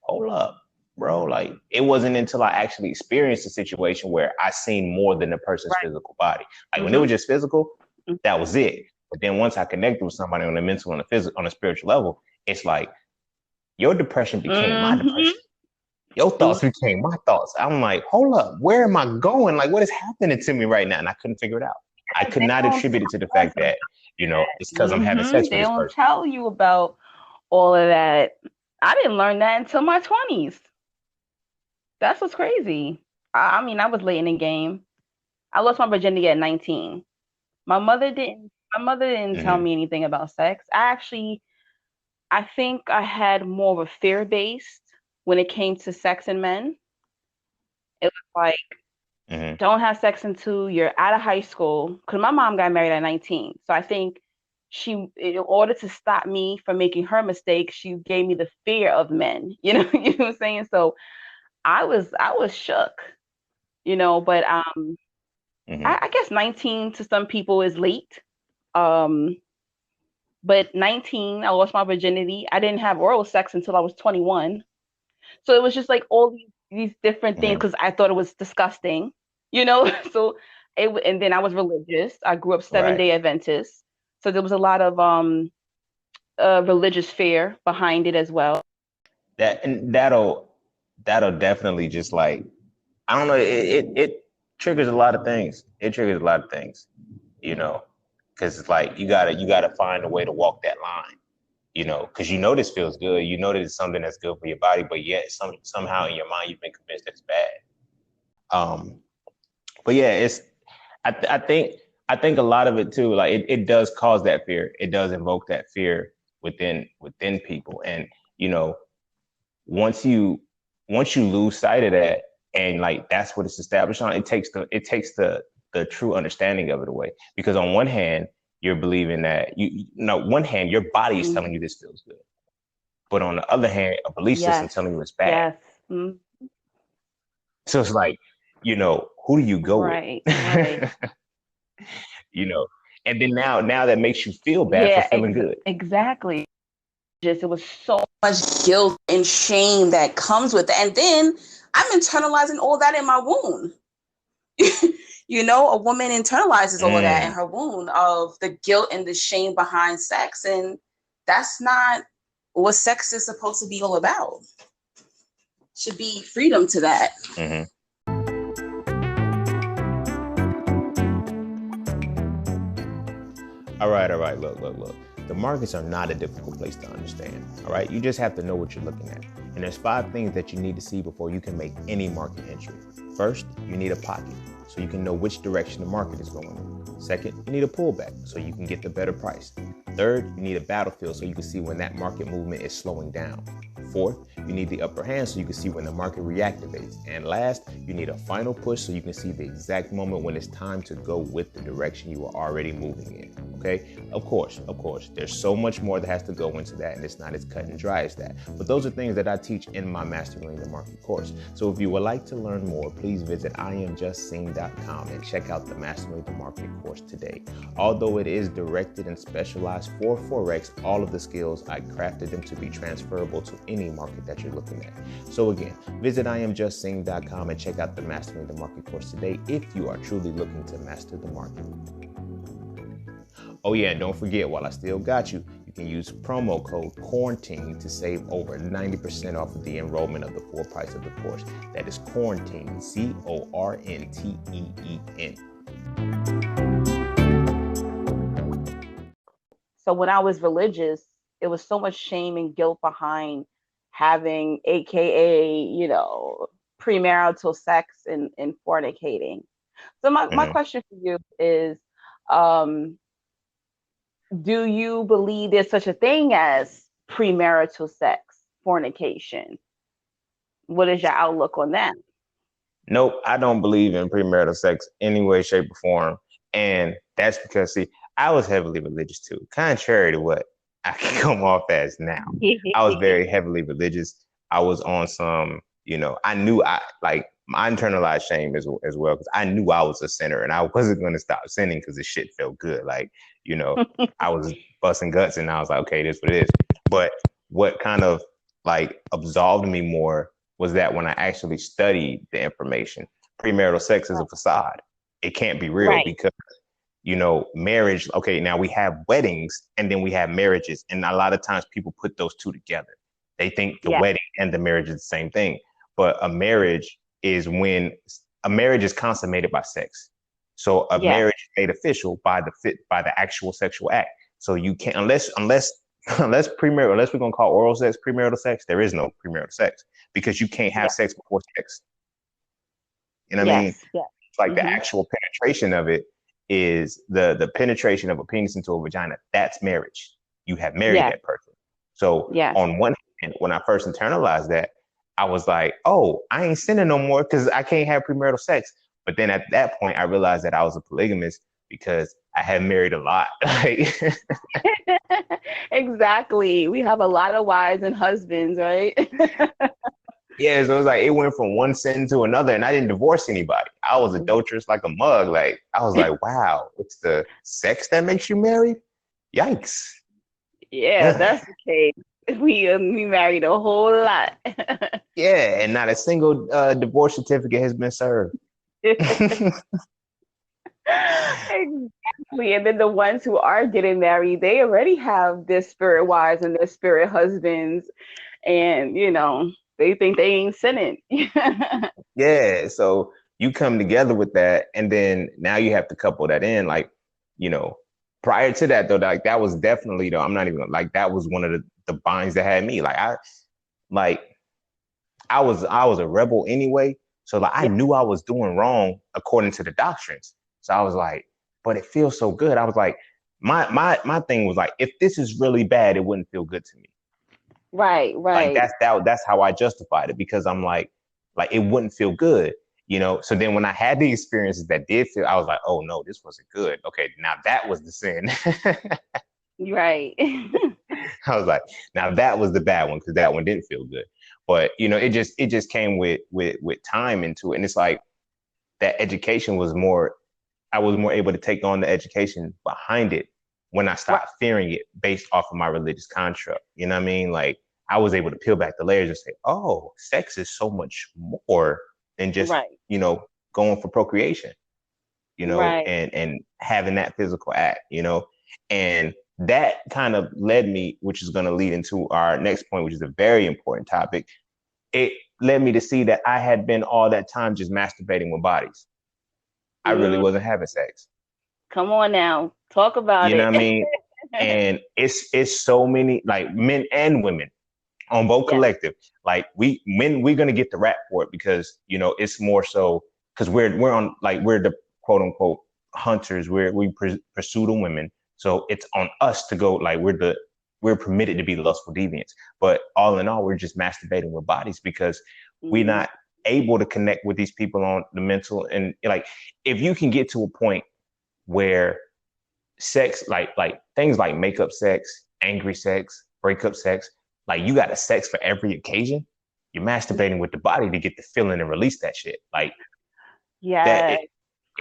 hold up, bro. Like, it wasn't until I actually experienced a situation where I seen more than the person's Right. physical body. Like, when it Mm-hmm. was just physical, that was it. But then once I connected with somebody on the mental, on the physical, on a spiritual level, it's like your depression became my Mm-hmm. depression. Your thoughts became my thoughts. I'm like, hold up, where am I going? Like, what is happening to me right now? And I couldn't figure it out. I could They not don't attribute it to the tell us fact that, you know, it's because I'm having Mm-hmm. sex with They this don't person. tell you about all of that. I didn't learn that until my 20s. That's what's crazy. I mean, I was late in the game. I lost my virginity at 19. My mother didn't tell Mm-hmm. me anything about sex. I think I had more of a fear based when it came to sex and men. It was like, Mm-hmm. don't have sex until you're out of high school. Because my mom got married at 19. So I think in order to stop me from making her mistake, she gave me the fear of men. You know what I'm saying? So I was shook, but Mm-hmm. I guess 19 to some people is late. Um, but 19, I lost my virginity. I didn't have oral sex until I was 21. So it was just like all these different things Mm-hmm. because I thought it was disgusting, you know. So and then I was religious. I grew up Seven Right. Day Adventist, so there was a lot of religious fear behind it as well. That'll definitely just like I don't know. It triggers a lot of things. It triggers a lot of things, you know, because it's like you gotta find a way to walk that line, you know, because you know this feels good, you know that it's something that's good for your body, but yet somehow in your mind you've been convinced that it's bad. But yeah, I think a lot of it too, like it does cause that fear. It does invoke that fear within people, and you know, once you lose sight of that, and like that's what it's established on, it takes the true understanding of it away. Because on one hand, you're believing that you know, one hand your body is telling you this feels good, but on the other hand, a belief system Yes. telling you it's bad. Yes. Mm. So it's like, you know, who do you go with? Right. Right. You know, and then now that makes you feel bad for Yeah, feeling good. exactly. Just it was so much guilt and shame that comes with it. And then I'm internalizing all that in my womb. You know, a woman internalizes all of that in her womb of the guilt and the shame behind sex. And that's not what sex is supposed to be all about. Should be freedom to that. Mm-hmm. All right. Look. The markets are not a difficult place to understand. All right. You just have to know what you're looking at. And there's 5 things that you need to see before you can make any market entry. First, you need a pocket, so you can know which direction the market is going in. Second, you need a pullback, so you can get the better price. Third, you need a battlefield, so you can see when that market movement is slowing down. Fourth, you need the upper hand, so you can see when the market reactivates. And last, you need a final push, so you can see the exact moment when it's time to go with the direction you are already moving in. Okay? Of course, there's so much more that has to go into that, and it's not as cut and dry as that. But those are things that I teach in my Mastering the Market course. So if you would like to learn more, please visit IamJustSeen.com and check out the Mastering the Market course today. Although it is directed and specialized for Forex, all of the skills, I crafted them to be transferable to any market that you're looking at. So again, visit IamJustSeen.com and check out the Mastering the Market course today if you are truly looking to master the market. Oh yeah, and don't forget, while I still got you, you can use promo code QUARANTINE to save over 90% off of the enrollment of the full price of the course. That is QUARANTINE, QUARANTEEN. So when I was religious, it was so much shame and guilt behind having, AKA, you know, premarital sex and fornicating. So my question for you is, do you believe there's such a thing as premarital sex, fornication? What is your outlook on that? Nope, I don't believe in premarital sex any way, shape, or form. And that's because, see, I was heavily religious too, contrary to what I can come off as now. I was very heavily religious. I was on some, you know, I knew my internalized shame as well, because I knew I was a sinner and I wasn't going to stop sinning because the shit felt good. Like, you know, I was busting guts and I was like, okay, this is what it is. But what kind of like absolved me more was that when I actually studied the information, premarital sex is a facade. It can't be real, Right. because, you know, marriage, okay, now we have weddings and then we have marriages. And a lot of times people put those two together. They think the wedding and the marriage is the same thing. But a marriage is when a marriage is consummated by sex. So a marriage is made official by the actual sexual act. So you can't, unless premarital, unless we're gonna call oral sex premarital sex, there is no premarital sex, because you can't have sex before sex. You know what I mean? Yes. It's like the actual penetration of it is the penetration of a penis into a vagina. That's marriage. You have married that person. So on one hand, when I first internalized that, I was like, oh, I ain't sinning no more because I can't have premarital sex. But then at that point, I realized that I was a polygamist because I had married a lot. Exactly. We have a lot of wives and husbands, right? Yeah, so it was like it went from one sin to another, and I didn't divorce anybody. I was adulterous like a mug. Like, I was like, wow, it's the sex that makes you married? Yikes. Yeah, that's the case. We married a whole lot. Yeah, and not a single divorce certificate has been served. Exactly. And then the ones who are getting married, they already have their spirit wives and their spirit husbands, and you know, they think they ain't sinning. Yeah, so you come together with that, and then now you have to couple that in, like, you know, prior to that though, like that was definitely though, I'm not even like that was one of the binds that had me. Like I was a rebel anyway. So like I Yeah. knew I was doing wrong according to the doctrines. So I was like, but it feels so good. I was like, my thing was like, if this is really bad, it wouldn't feel good to me. Right, Like right. that's how I justified it, because I'm like it wouldn't feel good, you know. So then when I had the experiences that did feel, I was like, oh no, this wasn't good. Okay, now that was the sin. Right. I was like, now that was the bad one, because that one didn't feel good. But you know, it just came with time into it, and it's like that education was more. I was more able to take on the education behind it when I Right, stopped fearing it based off of my religious construct. You know what I mean? Like I was able to peel back the layers and say, oh, sex is so much more than just, right, you know, going for procreation, you know, right. and having that physical act, you know. And that kind of led me, which is going to lead into our next point, which is a very important topic. It led me to see that I had been all that time just masturbating with bodies. I really Mm, wasn't having sex. come on now. Talk about You know it. what I mean? And it's so many, like, men and women on both Yeah. collective. Like we're gonna get the rap for it, because you know it's more so because we're on, like, we're the quote unquote hunters. We pursue the women, so it's on us to go, like, we're permitted to be lustful deviants. But all in all, we're just masturbating with bodies because we're Hmm. not able to connect with these people on the mental. And like, if you can get to a point where sex, like things like makeup sex, angry sex, breakup sex, like you got a sex for every occasion. You're masturbating with the body to get the feeling and release that shit. Like that, Yes.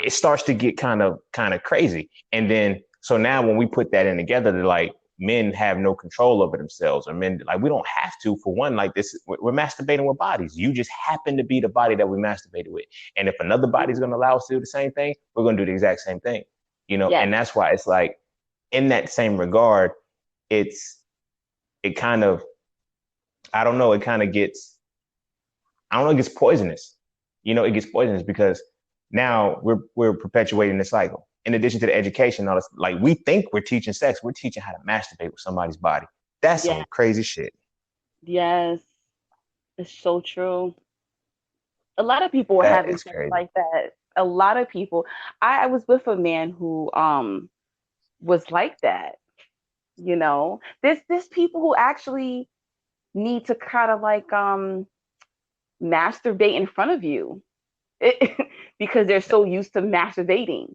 it starts to get kind of crazy. And then so now when we put that in together, they're like, men have no control over themselves, or men, like, we don't have to. For one, like, this, we're masturbating with bodies. You just happen to be the body that we masturbated with. And if another body's Mhm. going to allow us to do the same thing, we're going to do the exact same thing, you know. Yes. And that's why it's like, in that same regard, it's it kind of, I don't know, it kind of gets, I don't know, it gets poisonous. You know, it gets poisonous because now we're perpetuating the cycle. In addition to the education, all this, like, we think we're teaching sex, we're teaching how to masturbate with somebody's body. That's Yeah. some crazy shit. Yes. It's so true. A lot of people were That having is sex crazy. like that. A lot of people. I was with a man who was like that, you know. There's people who actually need to kind of like masturbate in front of you. Because they're so used to masturbating.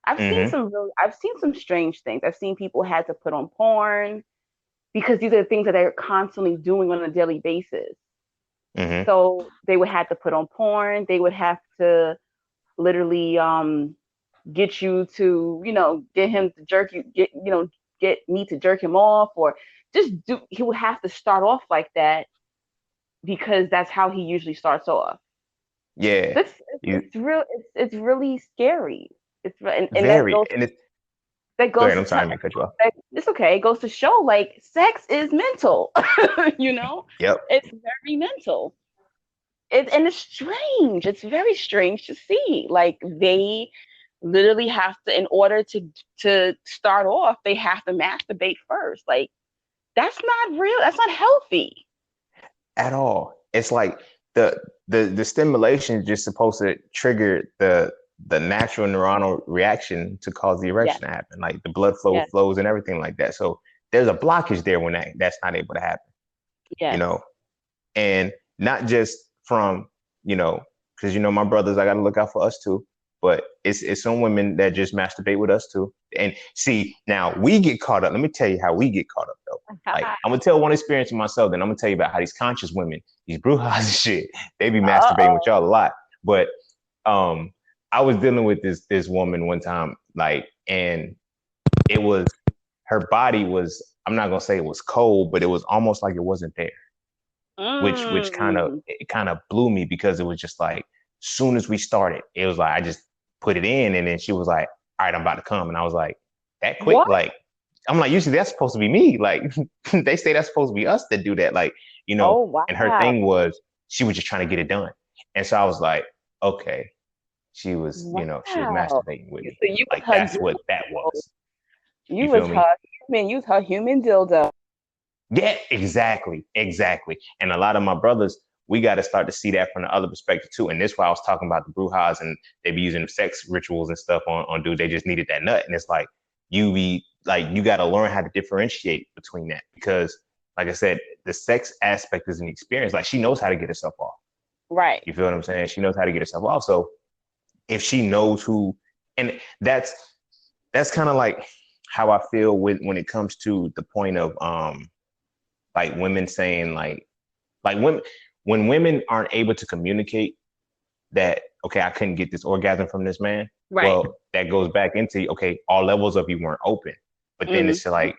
Mm-hmm. I've seen some strange things. I've seen people had to put on porn because these are the things that they're constantly doing on a daily basis. Mm-hmm. So they would have to put on porn. They would have to literally get you to, get him to jerk you, get me to jerk him off, or just do. He would have to start off like that because that's how he usually starts off. Yeah. This You it's real. It's really scary. And very, and it's, that go goes ahead. to I'm sorry, I didn't cut you off. it's okay. It goes to show like sex is mental. you know, Yep. it's very mental. And it's strange. It's very strange to see. Like they literally have to, in order to start off, they have to masturbate first. Like that's not real. That's not healthy. At all. It's like the the stimulation is just supposed to trigger the natural neuronal reaction to cause the Yes, erection to happen. Like the blood flow yes, flows and everything like that. So there's a blockage there when that's not able to happen, you yes, know. And not just from, you know, because you know my brothers, I got to look out for us too. But it's some women that just masturbate with us too. And see, now we get caught up. Let me tell you how we get caught up though. Like, I'm gonna tell one experience of myself, then I'm gonna tell you about how these conscious women, these brujas and shit, they be masturbating with Uh-oh. y'all a lot. But um, I was dealing with this woman one time, like, and it was, her body was, I'm not gonna say it was cold, but it was almost like it wasn't there, which Mm. kind of blew me, because it was just like, soon as we started, it was like I just put it in, and then she was like, all right, I'm about to come. And I was like, that quick? What? Like, I'm like, usually that's supposed to be me. Like, they say that's supposed to be us that do that. Like, you know, Oh and her wow. thing was, she was just trying to get it done. And so I was like, okay. she was Wow. masturbating with me. So you was Like her that's what that dildo. was. You You was feel me? her you was her human dildo. Yeah, exactly. And a lot of my brothers, we got to start to see that from the other perspective too. And this why I was talking about the brujas and they be using sex rituals and stuff on dude. They just needed that nut, and it's like you got to learn how to differentiate between that because, like I said, the sex aspect is an experience. Like she knows how to get herself off. Right. You feel what I'm saying? She knows how to get herself off. So if she knows who, and that's kind of like how I feel with when it comes to the point of like women saying like when women aren't able to communicate that okay I couldn't get this orgasm from this man, Right. well that goes back into okay all levels of you weren't open, but then Mm, it's like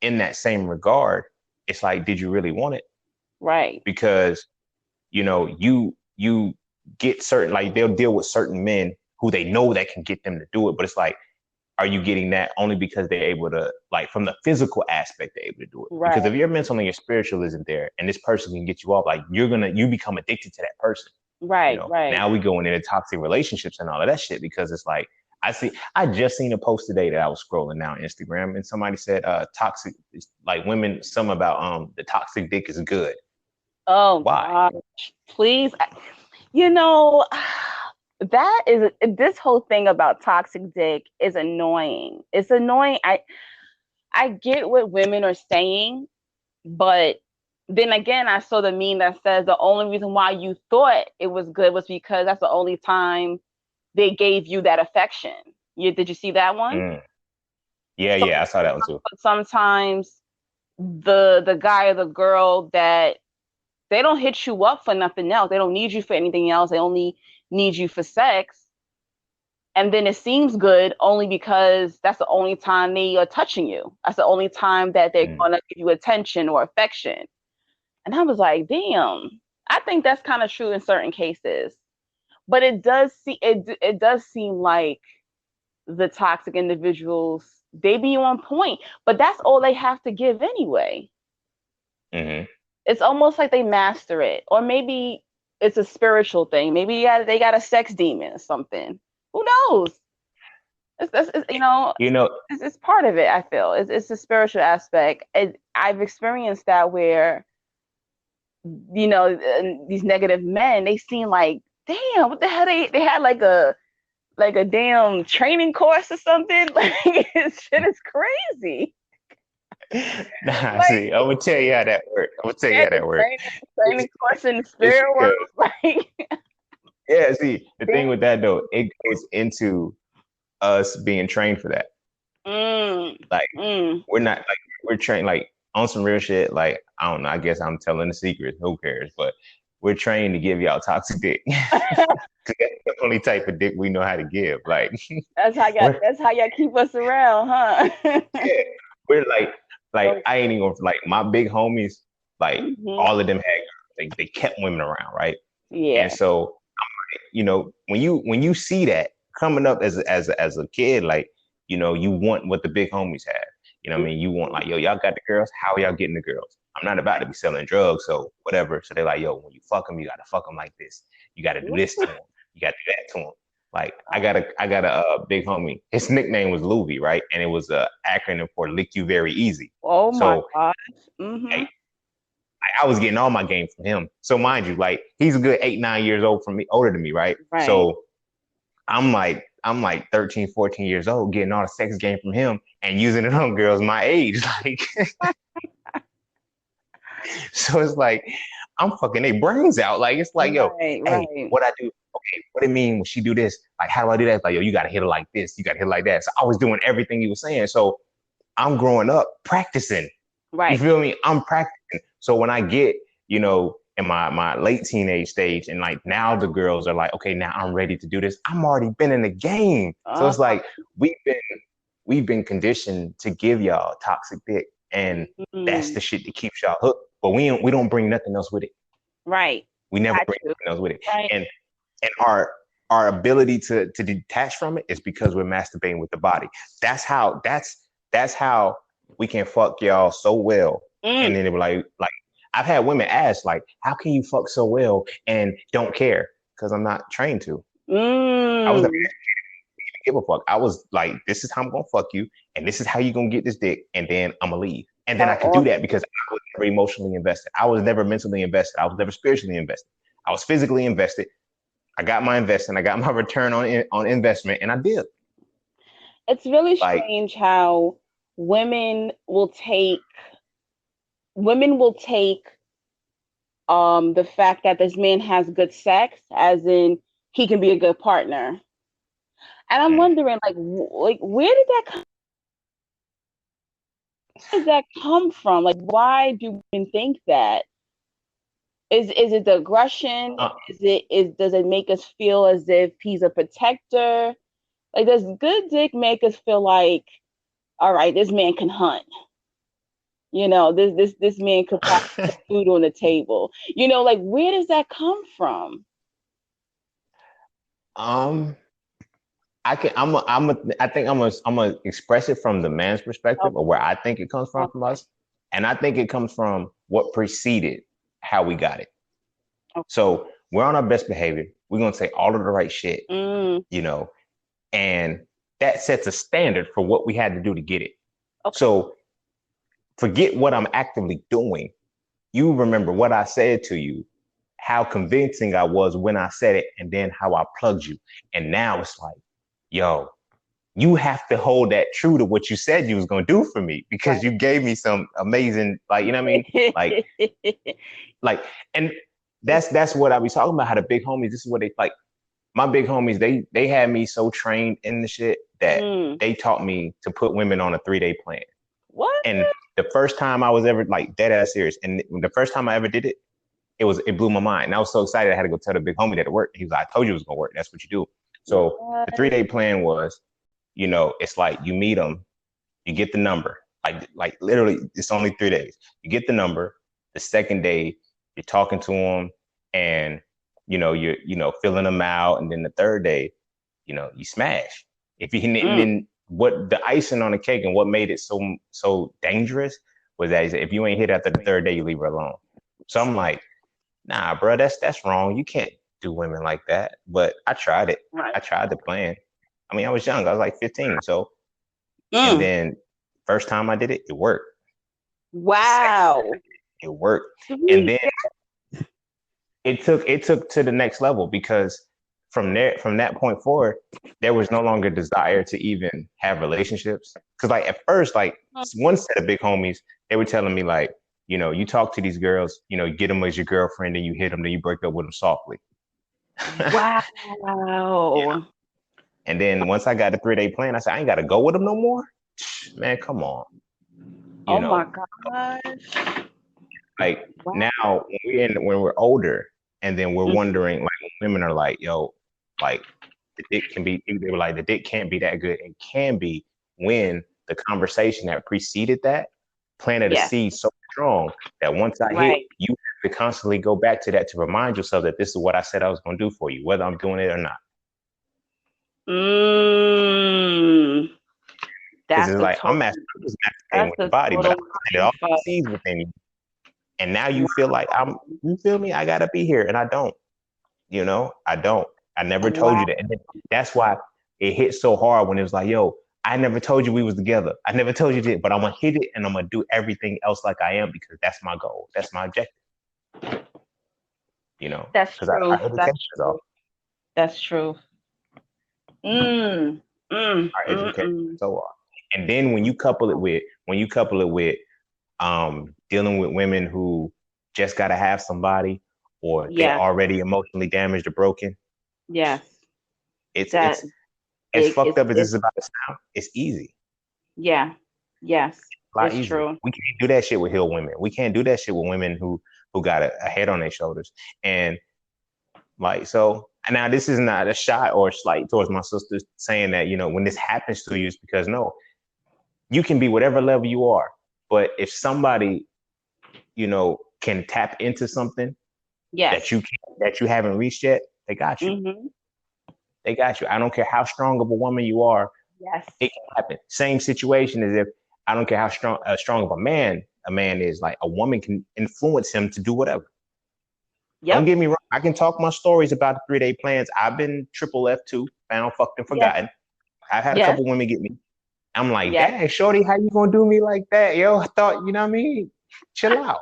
in that same regard it's like did you really want it? right. Because you get certain like they'll deal with certain men who they know that can get them to do it, but it's like are you getting that only because they're able to like from the physical aspect they're able to do it? Because Right. if your mental and your spiritual isn't there and this person can get you off, like you become addicted to that person. Right. Right. Now we going into toxic relationships and all of that shit because it's like I just seen a post today that I was scrolling down Instagram and somebody said toxic like women some about the toxic dick is good. Oh Why? gosh. Please. You know, that is this whole thing about toxic dick is annoying. It's annoying. I get what women are saying, but then again, I saw the meme that says the only reason why you thought it was good was because that's the only time they gave you that affection. Did you see that one? Mm. Yeah, So yeah, I saw that one too. sometimes the guy or the girl that they don't hit you up for nothing else. They don't need you for anything else. They only need you for sex. And then it seems good only because that's the only time they are touching you. That's the only time that they're Mm. going to give you attention or affection. And I was like, damn, I think that's kind of true in certain cases. But it does seem like the toxic individuals, they be on point, but that's all they have to give anyway. Mm-hmm. It's almost like they master it. Or maybe it's a spiritual thing. Maybe they got a sex demon or something. Who knows? You know, You know, it's part of it. I feel it's the spiritual aspect. I've experienced that where these negative men they seem like damn what the hell they had like a damn training course or something. Like shit is crazy. nah, Like see, I'm gonna tell you how that works. I'm gonna tell they you had how the that works. training course in the It's spirit because world. Like yeah, see, the thing damn. with that though, it goes into us being trained for that. Mm, Like mm. we're not like we're trained like on some real shit. Like I don't know. I guess I'm telling the secret. Who cares? But we're trained to give y'all toxic dick. 'Cause that's the only type of dick we know how to give. Like we're That's how y'all keep us around, huh? yeah, we're like So, I ain't even like my big homies. Like mhm. all of them had they kept women around, right? And Yeah. so when you see that coming up as a kid, like you want what the big homies have. You know what I mean? You want like, yo, y'all got the girls. How are y'all getting the girls? I'm not about to be selling drugs, so whatever. So they're like, yo, when you fuck them, you gotta fuck them like this. You gotta do this to them. You gotta do that to them. Like I got a big homie. His nickname was Luby, right? And it was a acronym for lick you very easy. Oh my So gosh. Mm-hmm. like, I was getting all my game from him. So mind you, like he's a good 8, 9 years old from me, older than me, right? Right. So I'm like 13, 14 years old, getting all the sex game from him and using it on girls my age. Like, so it's like I'm fucking their brains out. Like, it's like, yo, Right. hey, Right. what I do? Okay, what it mean when she do this? Like, how do I do that? It's like, yo, you gotta hit her like this. You gotta hit her like that. So I was doing everything he was saying. So I'm growing up practicing. You Right. feel me? I'm practicing. So when I get, in my late teenage stage, and like now the girls are like, okay, now I'm ready to do this. I'm already been in the game. So Uh, it's like we've been we've been conditioned to give y'all toxic dick, and that's mm, the shit that keeps y'all hooked. But we don't bring nothing else with it. right. We never Got bring you. nothing else with it. Right. And our ability to detach from it is because we're masturbating with the body. That's how we can fuck y'all so well. Mm, And then they were like I've had women ask like, how can you fuck so well and don't care? Because I'm not trained to. I was never Mm. give a fuck. I was like, this is how I'm gonna fuck you, and this is how you gonna get this dick, and then I'm gonna leave. And then I How could do that often? because I was never emotionally invested. I was never mentally invested. I was never spiritually invested. I was physically invested. I got my investment. I got my return on investment, and I did. It's really Like, strange how women will take women will take the fact that this man has good sex as in he can be a good partner. And I'm wondering like where did that come from? Like why do women think that? Is it the aggression? uh, Does it make us feel as if he's a protector? Like does good dick make us feel like, all right, this man can hunt. This man could probably put food on the table. Like where does that come from? um, I can. I think I'm gonna express it from the man's perspective, or where I think it comes from Okay. us, and I think it comes from what preceded how we got it. Okay. So we're on our best behavior. We're gonna say all of the right shit, Mm, you know, and that sets a standard for what we had to do to get it. okay. So forget what I'm actively doing. You remember what I said to you, how convincing I was when I said it, and then how I plugged you. And now it's like, yo, you have to hold that true to what you said you was gonna do for me because you gave me some amazing, like, you know what I mean? Like, Right. like, and that's what I be talking about. How the big homies, this is what they like. My big homies, they had me so trained in the shit that Mm. they taught me to put women on a 3-day plan. What? And the first time I was ever like dead ass serious, and the first time I ever did it, it blew my mind. And I was so excited I had to go tell the big homie that it worked. He was like, I told you it was gonna work. That's what you do. So the What? 3-day plan was, it's like you meet them, you get the number. Like literally, it's only 3 days. You get the number. The second day, you're talking to them, and you're filling them out, and then the third day, you smash. If you and Mm. then what the icing on the cake and what made it so dangerous was that if you ain't hit after the third day, you leave her alone. So I'm like, nah, bro, that's wrong. You can't do women like that. But I tried it. Right. I tried the plan. I mean, I was young. I was like 15. So, and Mm. then first time I did it, it worked. Wow. It worked. And Sweet. then it took to the next level because from that point forward, there was no longer desire to even have relationships. Cause like at first, like one set of big homies, they were telling me like, you talk to these girls, get them as your girlfriend, and you hit them, then you break up with them softly. Wow. And then once I got the 3-day plan, I said, I ain't got to go with them no more. Man, come on. You Oh my know, gosh. like Wow. now when we're older, and then we're Mhm. wondering, like women are like, yo, like the dick can be, they were like, the dick can't be that good. It can be when the conversation that preceded that planted a Yes. seed so strong that once I hit, Right. you have to constantly go back to that to remind yourself that this is what I said I was going to do for you, whether I'm doing it or not. Mm. Because That's it's a like total. I'm just masturbating That's with your a body, but total I'm planted all mind fuck. the seeds within you. And now you feel like Wow. you feel me? I gotta be here. And I don't, I don't. I never told Wow. you that. And that's why it hit so hard when it was like, yo, I never told you we was together. I never told you that, but I'm gonna hit it and I'm gonna do everything else like I am because that's my goal. That's my objective, That's because true. our education That's is off. true. That's true. Mm. Mm. Our Mm. education is Mm. so off. And then when you couple it with dealing with women who just gotta have somebody or they Yes. already emotionally damaged or broken, Yes. it's That it's as fucked up as this it's is about to sound, it's easy. yeah. Yes. A lot It's easier. true. We can't do that shit with healed women. We can't do that shit with women who got a head on their shoulders. And like so, and now this is not a shot or a slight towards my sisters saying that, when this happens to you, it's because no, you can be whatever level you are. But if somebody, can tap into something Yes. that you haven't reached yet, they got you. Mm-hmm. They got you. I don't care how strong of a woman you are, Yes. it can happen. Same situation as if I don't care how strong of a man is. Like a woman can influence him to do whatever. Don't Yep. get me wrong. I can talk my stories about the 3 day plans. I've been triple F too, found, fucked, and Yes. forgotten. I've had a Yes. couple women get me. I'm like, Yes. dang, shorty, how you gonna do me like that? Yo, I thought, you know what I mean? Chill out.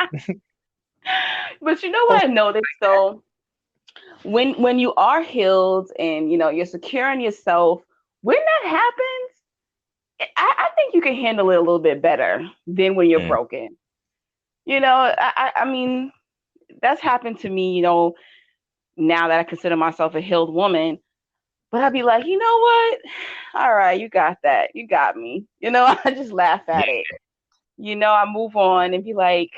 But you know what I noticed though? When you are healed and you're secure in yourself, when that happens, I think you can handle it a little bit better than when you're Mm, broken. I mean, that's happened to me, now that I consider myself a healed woman. But I'd be like, you know what? All right, you got that. You got me. I just laugh yeah. at it. I move on and be like,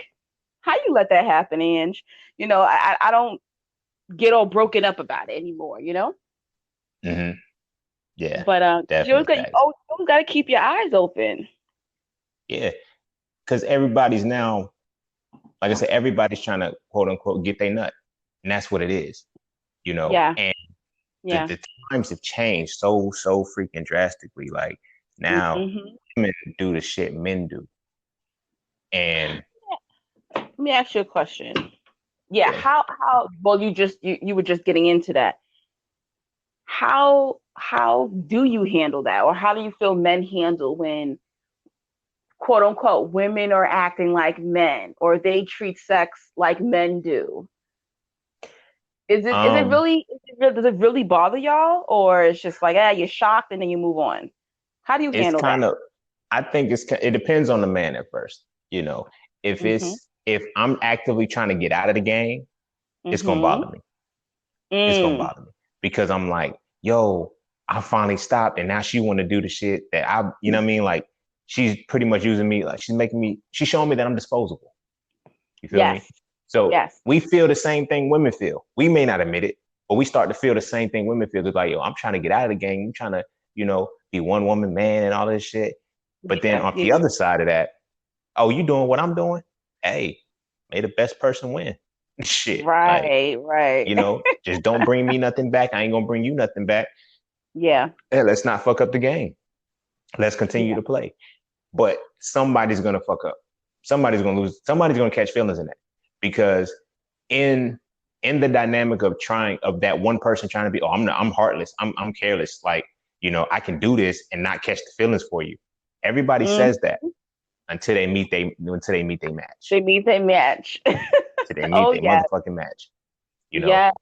how you let that happen, Ange? I don't get all broken up about it anymore. Hmm. Yeah. But you always Definitely got you facts. always got to keep your eyes open. Yeah. Because everybody's now, like I said, everybody's trying to quote unquote get their nut. And that's what it is, you know. Yeah, And yeah. the times have changed so freaking drastically. Like now Mm-hmm. women do the shit men do. And Let me ask you a question. Yeah, yeah. how well you were just getting into that. How do you handle that, or how do you feel men handle when quote unquote women are acting like men, or they treat sex like men do? Um, Does it really bother y'all, or it's just like you're shocked and then you move on? How do you it's handle that? kind of, I think it depends on the man at first. You know, Mm-hmm. if I'm actively trying to get out of the game, it's gonna Mm-hmm. bother me. It's gonna Mm. bother me because I'm like, yo, I finally stopped, and now she want to do the shit that you know what I mean? Like she's pretty much using me, like she's showing me that I'm disposable. You feel Yes. me? So Yes. we feel the same thing women feel. We may not admit it, but we start to feel the same thing women feel. It's like, yo, I'm trying to get out of the game. I'm trying to, be one woman man and all this shit. But then Yeah. on Yeah. the other side of that, oh, you doing what I'm doing? Hey, may the best person win. Shit. Like, Right. Right. just don't bring me nothing back. I ain't gonna bring you nothing back. Yeah. Hey, let's not fuck up the game. Let's continue Yeah. to play. But somebody's gonna fuck up. Somebody's gonna lose. Somebody's gonna catch feelings in that because in in the dynamic of that one person trying to be, I'm heartless, I'm careless, like I can do this and not catch the feelings for you. Everybody Mm. says that until they meet their match. They meet they match. Until they meet Oh their yeah. motherfucking match. You know, Yes.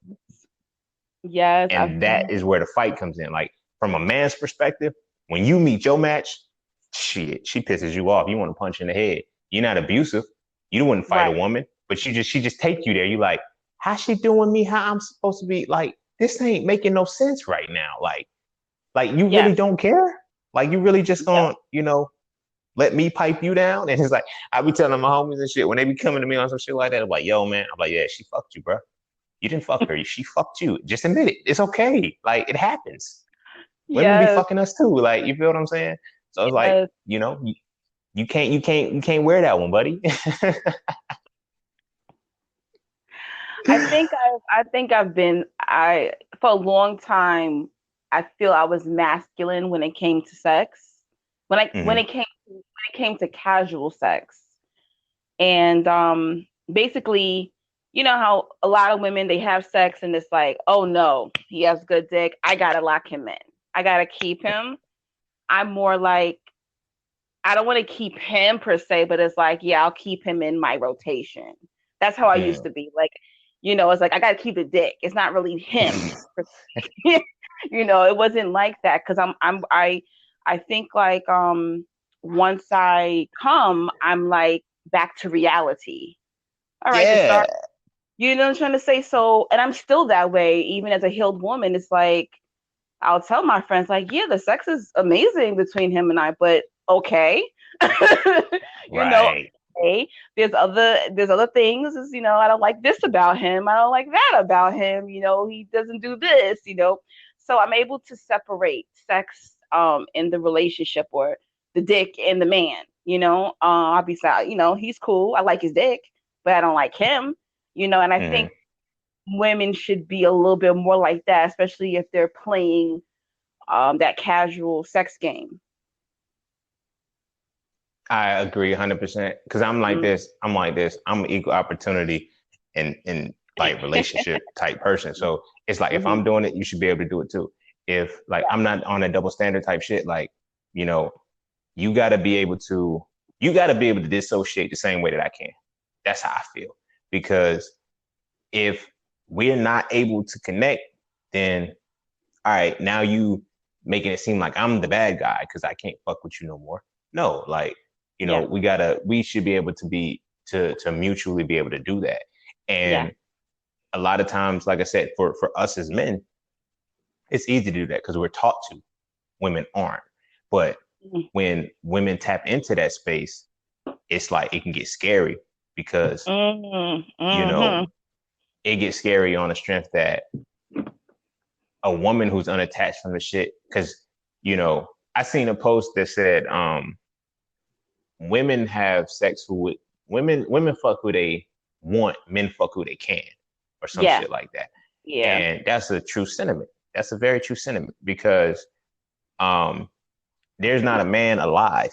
Yes. I've and seen that is where the fight comes in. Like from a man's perspective, when you meet your match, shit, she pisses you off. You want to punch in the head. You're not abusive. You wouldn't fight a right. woman, but she just take you there. You like, how's she doing me? How I'm supposed to be like, this ain't making no sense right now. Like you really Yes. don't care? Like you really just Yep. gonna, let me pipe you down? And it's like, I be telling my homies and shit, when they be coming to me on some shit like that, I'm like, yo, man, I'm like, yeah, she fucked you, bro. You didn't fuck her. She fucked you. Just admit it. It's okay. Like it happens. Women be Yes. fucking us too. Like you feel what I'm saying? So it's like, Yes. you can't wear that one, buddy. I think I've been I for a long time I feel I was masculine when it came to sex. When I Hmm. when it came to casual sex. And basically, you know how a lot of women they have sex and it's like, oh no, he has good dick. I gotta lock him in. I gotta keep him. I'm more like I don't want to keep him per se, but it's like, yeah, I'll keep him in my rotation. That's how I used Hmm. to be. Like, it's like I gotta keep the dick. It's not really him. It wasn't like that because I think like once I come, I'm like back to reality. All right, just Yeah. start. You know what I'm trying to say? So, and I'm still that way, even as a healed woman. It's like I'll tell my friends, like, yeah, the sex is amazing between him and I, but okay. you know, Right. okay. There's other things, I don't like this about him. I don't like that about him. He doesn't do this. So I'm able to separate sex in the relationship or the dick and the man. I'll be sad, he's cool. I like his dick, but I don't like him. And I Hmm. think women should be a little bit more like that, especially if they're playing that casual sex game. I agree 100% because I'm like Mm, this. I'm like this. I'm an equal opportunity, and like relationship type person. So it's like, if Mm-hmm. I'm doing it, you should be able to do it too. If like Yeah. I'm not on a double standard type shit, like, you know, you got to be able to, you got to be able to dissociate the same way that I can. That's how I feel. Because if we're not able to connect, then all right, now you making it seem like I'm the bad guy because I can't fuck with you no more. No, like, Yeah. we should be able to be to mutually be able to do that. Yeah. And a lot of times, like I said, for us as men, it's easy to do that because we're taught to. Women aren't. But when women tap into that space, it's like it can get scary because, Mm-hmm. you know, Mm-hmm. it gets scary on the strength that a woman who's unattached from the shit, because, I seen a post that said, women have sex women fuck who they want, men fuck who they can, or some Yeah. shit like that. Yeah. And that's a true sentiment. That's a very true sentiment because um there's not a man alive.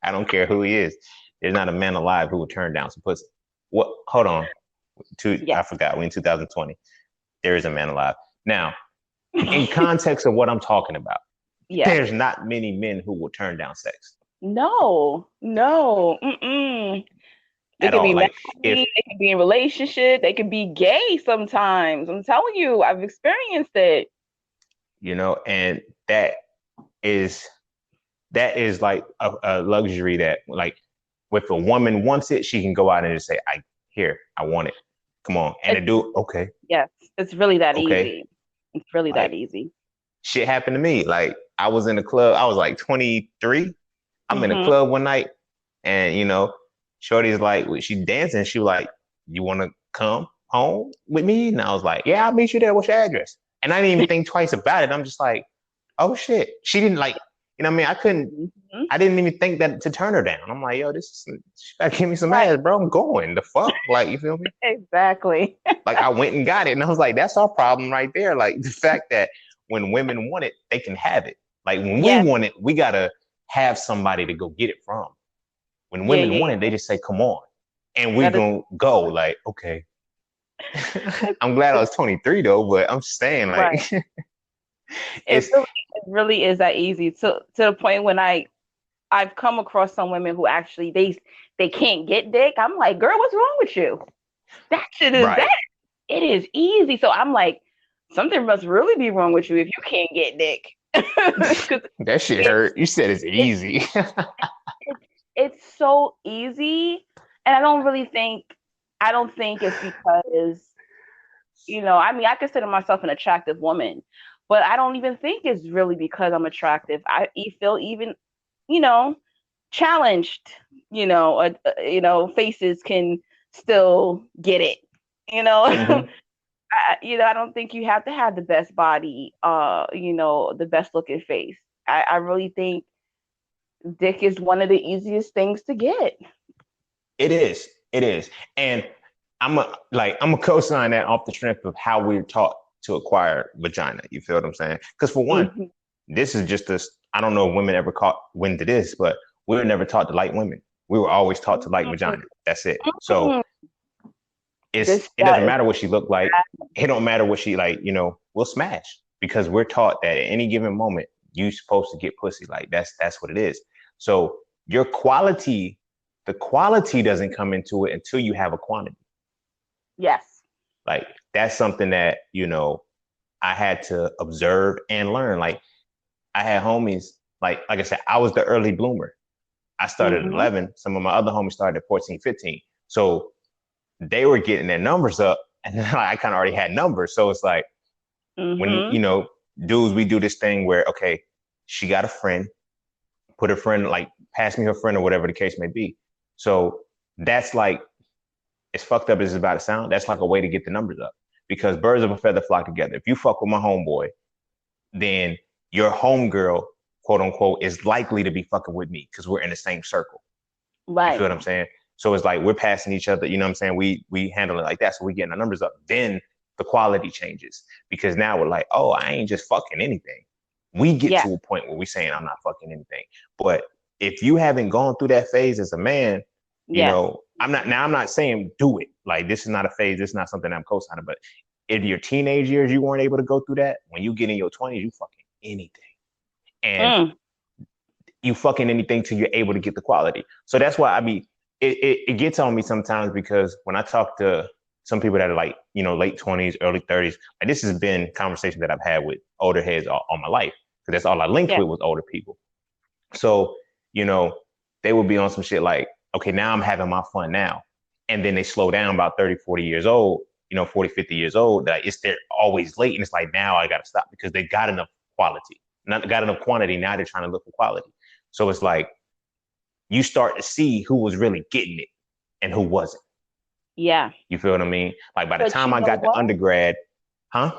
I don't care who he is. There's not a man alive who would turn down some pussy. What? Hold on. I Yes. forgot. We in 2020. There is a man alive. Now, in context of what I'm talking about, Yeah. there's not many men who will turn down sex No. No. Mm-mm. They at could all. be married. Like, if They could be in relationship. They could be gay sometimes. I'm telling you, I've experienced it. and is that is like a luxury that, like, if a woman wants it, she can go out and just say, I want it. Come on. And the It's, dude, okay, yes, it's really that okay. easy. It's really that Like, easy. shit happened to me. Like, I was in the club. I was like 23. I'm in a Mm-hmm. club one night, and Shorty's like, she dancing. She was like, "You want to come home with me?" And I was like, "Yeah, I'll meet you there. What's your address?" And I didn't even think twice about it. I'm just like, "Oh shit." She didn't, like, what I mean, Mm-hmm. I didn't even think that to turn her down. I'm like, "Yo, she gotta give me some Right. ass, bro. I'm going. The fuck, like, you feel me?" Exactly. Like, I went and got it, and I was like, "That's our problem right there." Like, the fact that when women want it, they can have it. Like, when we Yes. want it, we gotta have somebody to go get it from. When Yeah. women Yeah. want it, they just say, "Come on," and we That is gonna go. Like, okay. I'm glad I was 23 though, but I'm saying, right. like, It it's really, it really is that easy to the point when I've come across some women who actually they can't get dick. I'm like, girl, what's wrong with you? That shit is right. that. It is easy. So I'm like, something must really be wrong with you if you can't get dick. Because That shit it's hurt. You said it's it's easy. it's so easy, and I don't think it's because I mean, I consider myself an attractive woman, but I don't even think it's really because I'm attractive. Feel even you know challenged. Faces can still get it. You know. hmm I don't think you have to have the best body, the best looking face. I really think dick is one of the easiest things to get. It is. It is. And I'm a co-sign that off the strength of how we're taught to acquire vagina. You feel what I'm saying? Because for one, Mm-hmm. this is just this. I don't know if women ever caught wind to this, but we were never taught to like women. We were always taught to like vagina. That's it. So it That doesn't is matter what she looked like. It don't matter what she like. We'll smash because we're taught that at any given moment you're supposed to get pussy. Like, that's what it is. So your quality, the quality doesn't come into it until you have a quantity. yes. Like, that's something that I had to observe and learn. Like, I had homies, like I said, I was the early bloomer. I started at Mm-hmm. 11. Some of my other homies started at 14, 15. So they were getting their numbers up, and then I kind of already had numbers. So it's like, when, Mm-hmm. dudes, we do this thing where, okay, she got a friend, put her friend, like, pass me her friend or whatever the case may be. So that's like, as fucked up as it's about to sound, that's like a way to get the numbers up, because birds of a feather flock together. If you fuck with my homeboy, then your homegirl, quote unquote, is likely to be fucking with me because we're in the same circle. You feel Right. what I'm saying? So it's like we're passing each other. You know what I'm saying? We handle it like that, so we getting our numbers up. Then the quality changes because now we're like, oh, I ain't just fucking anything. We get Yeah. to a point where we're saying I'm not fucking anything. But if you haven't gone through that phase as a man, Yes. I'm not saying do it. Like, this is not a phase. This is not something I'm co-signing. But in your teenage years, you weren't able to go through that. When you get in your 20s, you fucking anything. And you fucking anything till you're able to get the quality. So that's why, I mean, it gets on me sometimes, because when I talk to some people that are like, you know, late 20s, early 30s, like, this has been conversation that I've had with older heads all my life, because that's all I linked with was older people. So, you know, they would be on some shit like, okay, now I'm having my fun now. And then they slow down about 30, 40 years old, you know, 40, 50 years old. That they're always late. And it's like, now I got to stop, because they got enough quality, not got enough quantity. Now they're trying to look for quality. So it's like, you start to see who was really getting it and who wasn't. Yeah. You feel what I mean? Like, by the time I got to undergrad, huh?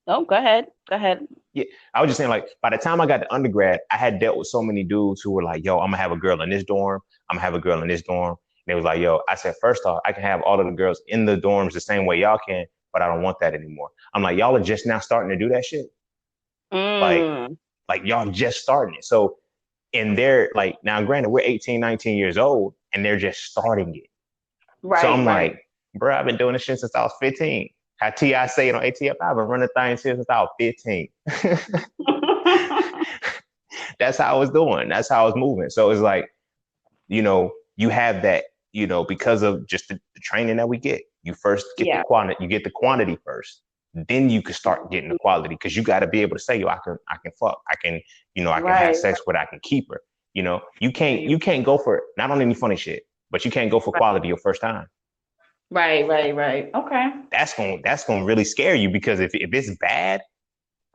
Oh, go ahead. Go ahead. Yeah, I was just saying, like, by the time I got to undergrad, I had dealt with so many dudes who were like, yo, I'm gonna have a girl in this dorm. I'm gonna have a girl in this dorm. And they was like, yo, I said, first off, I can have all of the girls in the dorms the same way y'all can, but I don't want that anymore. I'm like, y'all are just now starting to do that shit. Like y'all just starting it. So, and they're like, now granted, we're 18, 19 years old, and they're just starting it. Right. So I'm like, bro, I've been doing this shit since I was 15. How T.I. say it on ATF, I've been running things since I was 15. That's how I was doing. That's how I was moving. So it's like, you know, you have that, you know, because of just the training that we get. You first get the quantity, you get the quantity first. Then you can start getting the quality, because you got to be able to say, yo, I can fuck. I can, you know, I can have sex with her, I can keep her. You know, you can't go for, not on any funny shit, but you can't go for quality your first time. Right. Okay. That's gonna really scare you, because if it's bad,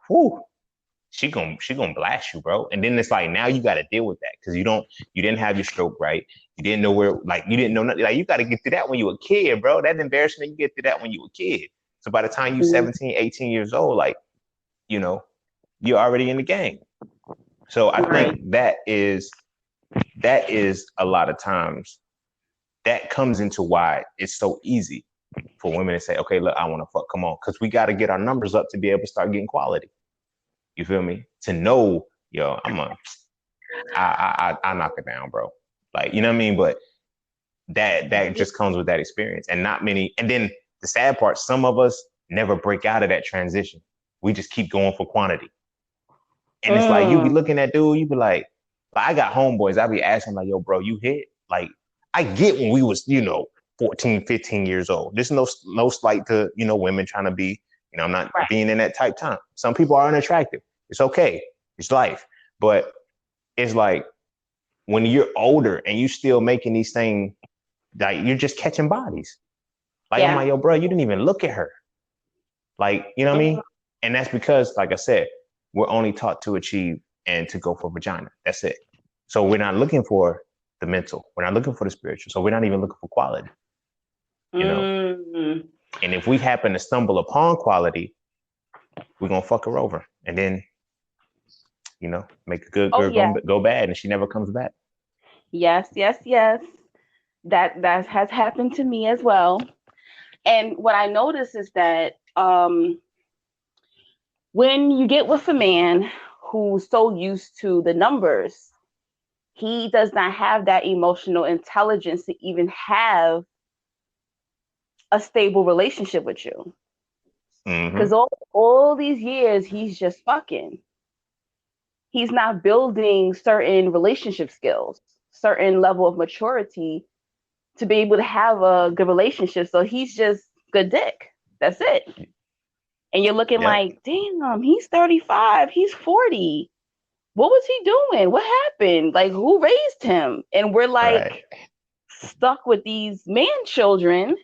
whew, she gonna blast you, bro. And then it's like, now you got to deal with that, because you didn't have your stroke right. You didn't know where, like, you didn't know nothing. Like, you got to get through that when you were a kid, bro. That's embarrassing that you get through that when you were a kid. So by the time you're 17, 18 years old, like, you know, you're already in the game. So I think that is a lot of times that comes into why it's so easy for women to say, okay, look, I want to fuck, come on. Because we got to get our numbers up to be able to start getting quality. You feel me? To know, yo, I knock it down, bro. Like, you know what I mean? But that just comes with that experience. And not many, and then the sad part, some of us never break out of that transition. We just keep going for quantity. And it's like, you be looking at dude, you be like, I got homeboys, I be asking like, yo, bro, you hit? Like, I get when we was, you know, 14, 15 years old. There's no slight to, you know, women trying to be, you know, I'm not being in that type time. Some people are unattractive. It's okay. It's life. But it's like, when you're older and you still making these things, like, you're just catching bodies. Like, I'm like, yo, bro, you didn't even look at her. Like, you know what I mean? And that's because, like I said, we're only taught to achieve and to go for vagina. That's it. So we're not looking for the mental. We're not looking for the spiritual. So we're not even looking for quality. You know? And if we happen to stumble upon quality, we're going to fuck her over. And then, you know, make a good girl go bad, and she never comes back. Yes. That has happened to me as well. And what I notice is that when you get with a man who's so used to the numbers, he does not have that emotional intelligence to even have a stable relationship with you. Because all these years, he's just fucking. He's not building certain relationship skills, certain level of maturity to be able to have a good relationship. So he's just good dick. That's it. And you're looking like, damn, he's 35, he's 40. What was he doing? What happened? Like, who raised him? And we're like stuck with these man children,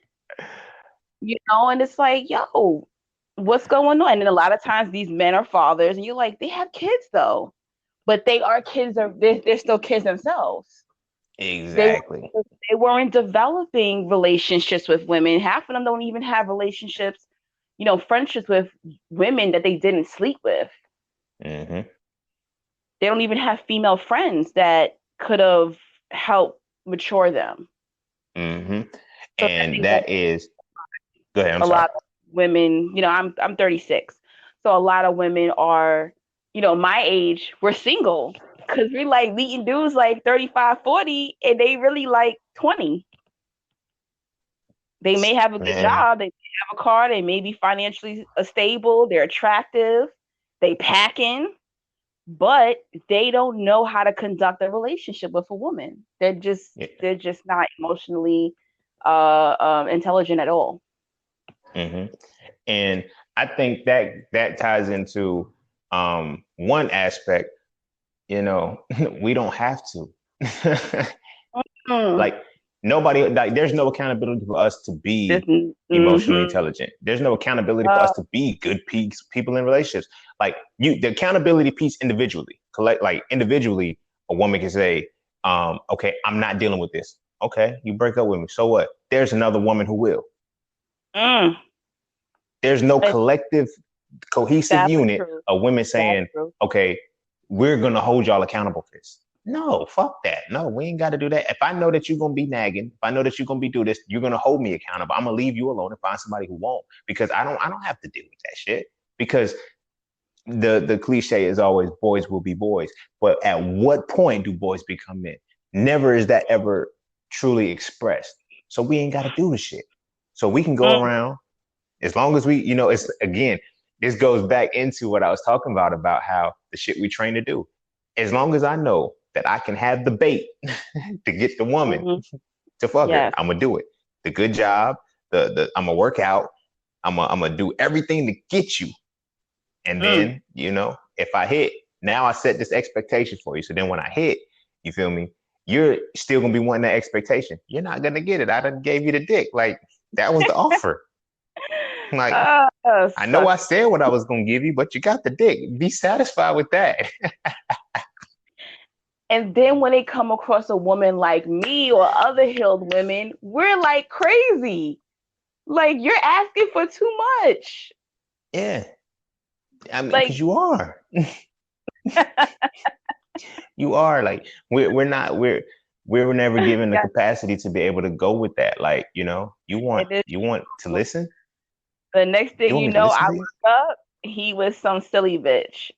you know, and it's like, yo, what's going on? And a lot of times these men are fathers, and you're like, they have kids though, but they are kids, they're still kids themselves. Exactly. They weren't developing relationships with women. Half of them don't even have relationships, you know, friendships with women that they didn't sleep with. They don't even have female friends that could have helped mature them. So and that is, go ahead. I'm sorry. A lot of women, you know, I'm 36. So a lot of women are, you know, my age, we're single because we like meeting dudes like 35, 40, and they really like 20. They may have a good Man. job, they may have a car, they may be financially stable, they're attractive, they packing, but they don't know how to conduct a relationship with a woman. Yeah. They're just not emotionally intelligent at all. hmm And I think that that ties into one aspect. You know, we don't have to. Mm. Like nobody, like there's no accountability for us to be emotionally Mm-hmm. intelligent. There's no accountability for us to be good people in relationships. Like the accountability piece individually, collect like individually, a woman can say, okay, I'm not dealing with this. Okay, you break up with me. So what? There's another woman who will. Mm. There's no collective cohesive That's unit true. of women That's saying, true. okay, we're gonna hold y'all accountable for this. No, fuck that. No, we ain't got to do that. If I know that you're gonna be nagging, if I know that you're gonna be do this, you're gonna hold me accountable. I'm gonna leave you alone and find somebody who won't, because I don't have to deal with that shit. Because the cliche is always boys will be boys, but at what point do boys become men? Never is that ever truly expressed. So we ain't got to do the shit. So we can go Mm. around as long as we, it's again, this goes back into what I was talking about how the shit we train to do. As long as I know that I can have the bait to get the woman Mm-hmm. to fuck her, Yes. I'm gonna do it. The good job, the I'm gonna work out, I'm gonna do everything to get you. And Mm. then, if I hit, now I set this expectation for you. So then when I hit, you feel me? You're still gonna be wanting that expectation. You're not gonna get it. I done gave you the dick. Like that was the offer. Like I know Suck. I said what I was gonna give you, but you got the dick. Be satisfied with that. And then when they come across a woman like me or other healed women, we're like crazy. Like you're asking for too much. Yeah, I mean, Like because you are, you are like we're not we're never given the yeah, capacity to be able to go with that. Like you want it is you want to true. listen. The next You thing want you me to know, listen I to you? look up, he was some silly bitch.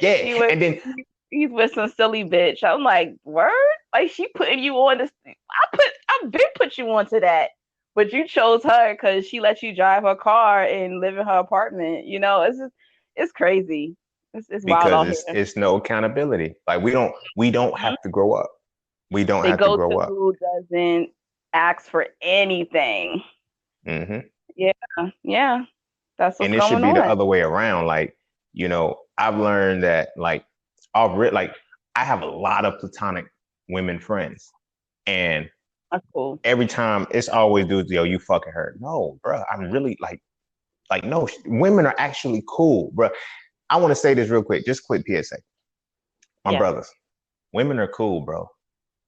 Yeah, he was and then he's with some silly bitch. I'm like, word? Like she putting you on this. I've been put you onto that. But you chose her because she let you drive her car and live in her apartment. It's crazy. It's wild because out it's here. it's no accountability. Like we don't Mhm. have to grow up. We don't They have to go grow to up. who doesn't ask for anything. hmm Yeah, yeah. That's what's And it should going be the on. other way around. Like, I've learned that like I have a lot of platonic women friends. And That's cool. every time it's always dudes, yo, you fucking her. No, bro. I'm really like no, women are actually cool, bro. I want to say this real quick, just quick PSA. My Yeah. brothers, women are cool, bro.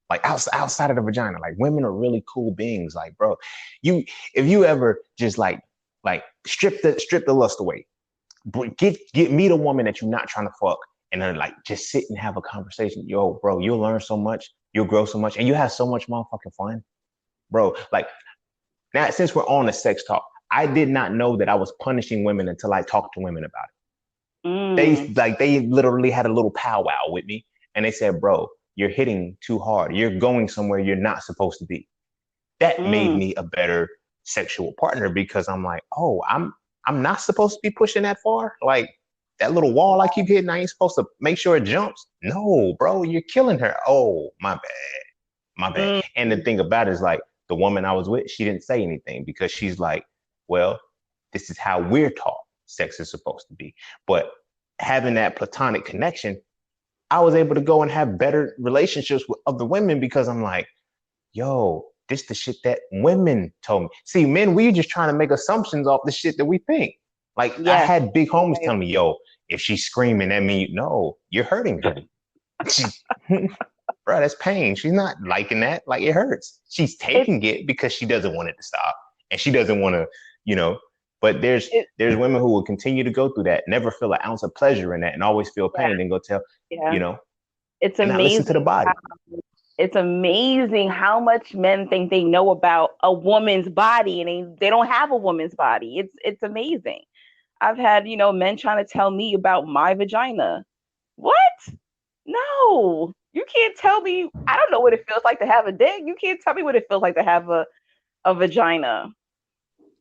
Like outside of the vagina, like women are really cool beings. Like, bro, you if you ever just like strip the lust away, get meet a woman that you're not trying to fuck, and then like just sit and have a conversation. Yo, bro, you'll learn so much, you'll grow so much, and you have so much motherfucking fun, bro. Like now, since we're on the sex talk, I did not know that I was punishing women until I talked to women about it. Mm, They literally had a little powwow with me, and they said, "Bro, you're hitting too hard. You're going somewhere you're not supposed to be." That made mm, me a better sexual partner because I'm like, oh, I'm not supposed to be pushing that far. Like that little wall I keep hitting, I ain't supposed to make sure it jumps. No, bro, you're killing her. Oh, my bad. mm, And the thing about it is like the woman I was with, she didn't say anything because she's like, well, this is how we're taught sex is supposed to be. But having that platonic connection, I was able to go and have better relationships with other women because I'm like, yo, this the shit that women told me. See, men, we just trying to make assumptions off the shit that we think. Like I yes. had big homies Right. telling me, yo, if she's screaming, that means no, you're hurting her. Bro, that's pain. She's not liking that. Like it hurts. She's It's taking it because she doesn't want it to stop, and she doesn't want to, you know. But there's it. there's women who will continue to go through that, never feel an ounce of pleasure in that, and always feel Yeah, pain. Then go tell, yeah. you know, It's and not listen to the amazing. body. It's amazing how much men think they know about a woman's body, and they don't have a woman's body. It's amazing. I've had men trying to tell me about my vagina. What? No. You can't tell me. I don't know what it feels like to have a dick. You can't tell me what it feels like to have a vagina.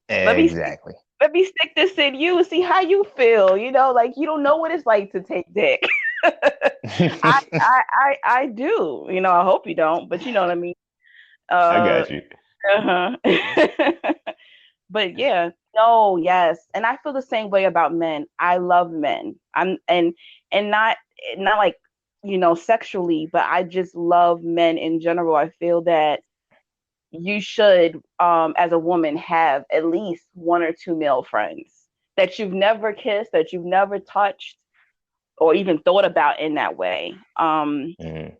Let me Exactly. let me stick this in you and see how you feel. Like you don't know what it's like to take dick. I do. I hope you don't, but you know what I mean. I Uh, got you. uh-huh. But yeah, no, yes, and I feel the same way about men. I love men. And not like sexually, but I just love men in general. I feel that you should, as a woman, have at least one or two male friends that you've never kissed, that you've never touched, or even thought about in that way. Mm-hmm.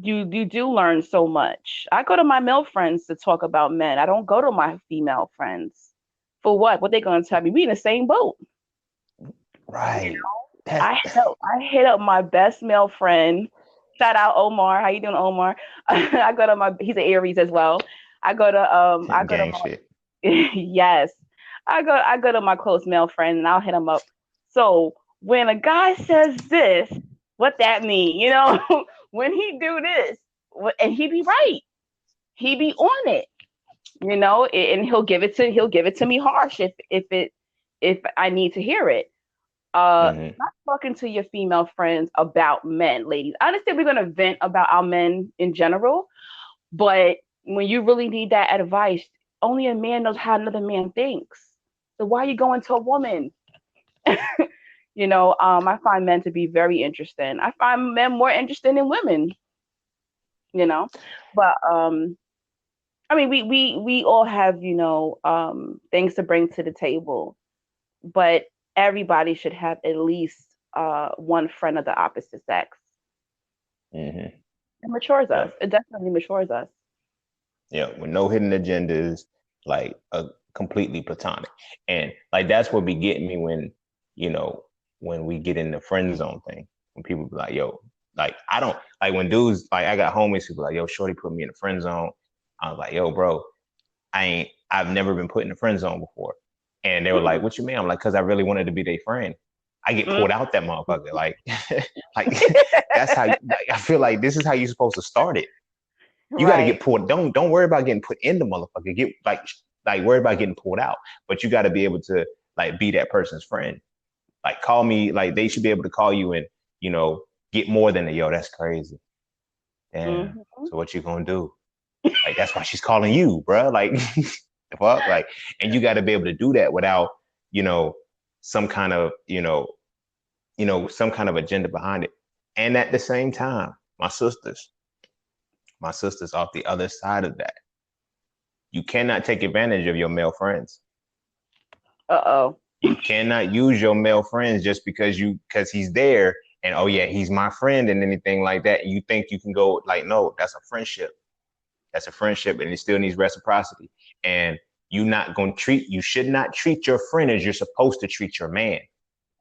You do learn so much. I go to my male friends to talk about men. I don't go to my female friends. For what? What they gonna tell me? We in the same boat. You Right. know? That's I hit up my best male friend. Shout out Omar. How you doing, Omar? I go to he's an Aries as well. I go to gang shit. yes. I go to my close male friend and I'll hit him up. So when a guy says this, what that mean? When he do this, and he be right. He be on it. And he'll give it to me harsh if I need to hear it. Mm-hmm. Not talking to your female friends about men, ladies. I understand we're gonna vent about our men in general, but when you really need that advice, only a man knows how another man thinks. So why are you going to a woman? I find men to be very interesting. I find men more interesting than women, you know. But I mean we all have, things to bring to the table, but everybody should have at least one friend of the opposite sex. Mm-hmm. It matures Yeah. us. It definitely matures us. Yeah. With no hidden agendas, like a completely platonic. And like that's what be getting me you know, when we get in the friend zone thing. When people be like, yo, like I don't like when dudes like I got homies who be like, yo, Shorty put me in the friend zone. I was like, yo, bro, I've never been put in the friend zone before. And they were like, Mm, what you mean? I'm like, because I really wanted to be their friend. I get mm. pulled out that motherfucker. Like, like that's how like, I feel like this is how you're supposed to start it. You got to get Right. pulled. Don't worry about getting put in the motherfucker. Get like worry about getting pulled out. But you got to be able to like be that person's friend. Like call me. Like they should be able to call you and you know get more than a yo. That's crazy. Damn. Hmm. So what you gonna do? Like that's why she's calling you, bro. Like the fuck, like, and you got to be able to do that without you know some kind of some kind of agenda behind it. And at the same time, my sisters off the other side of that. You cannot take advantage of your male friends. Uh-oh. You cannot use your male friends just because he's there and oh yeah, he's my friend and anything like that. And you think you can go like, no, that's a friendship. That's a friendship and it still needs reciprocity. And you should not treat your friend as you're supposed to treat your man.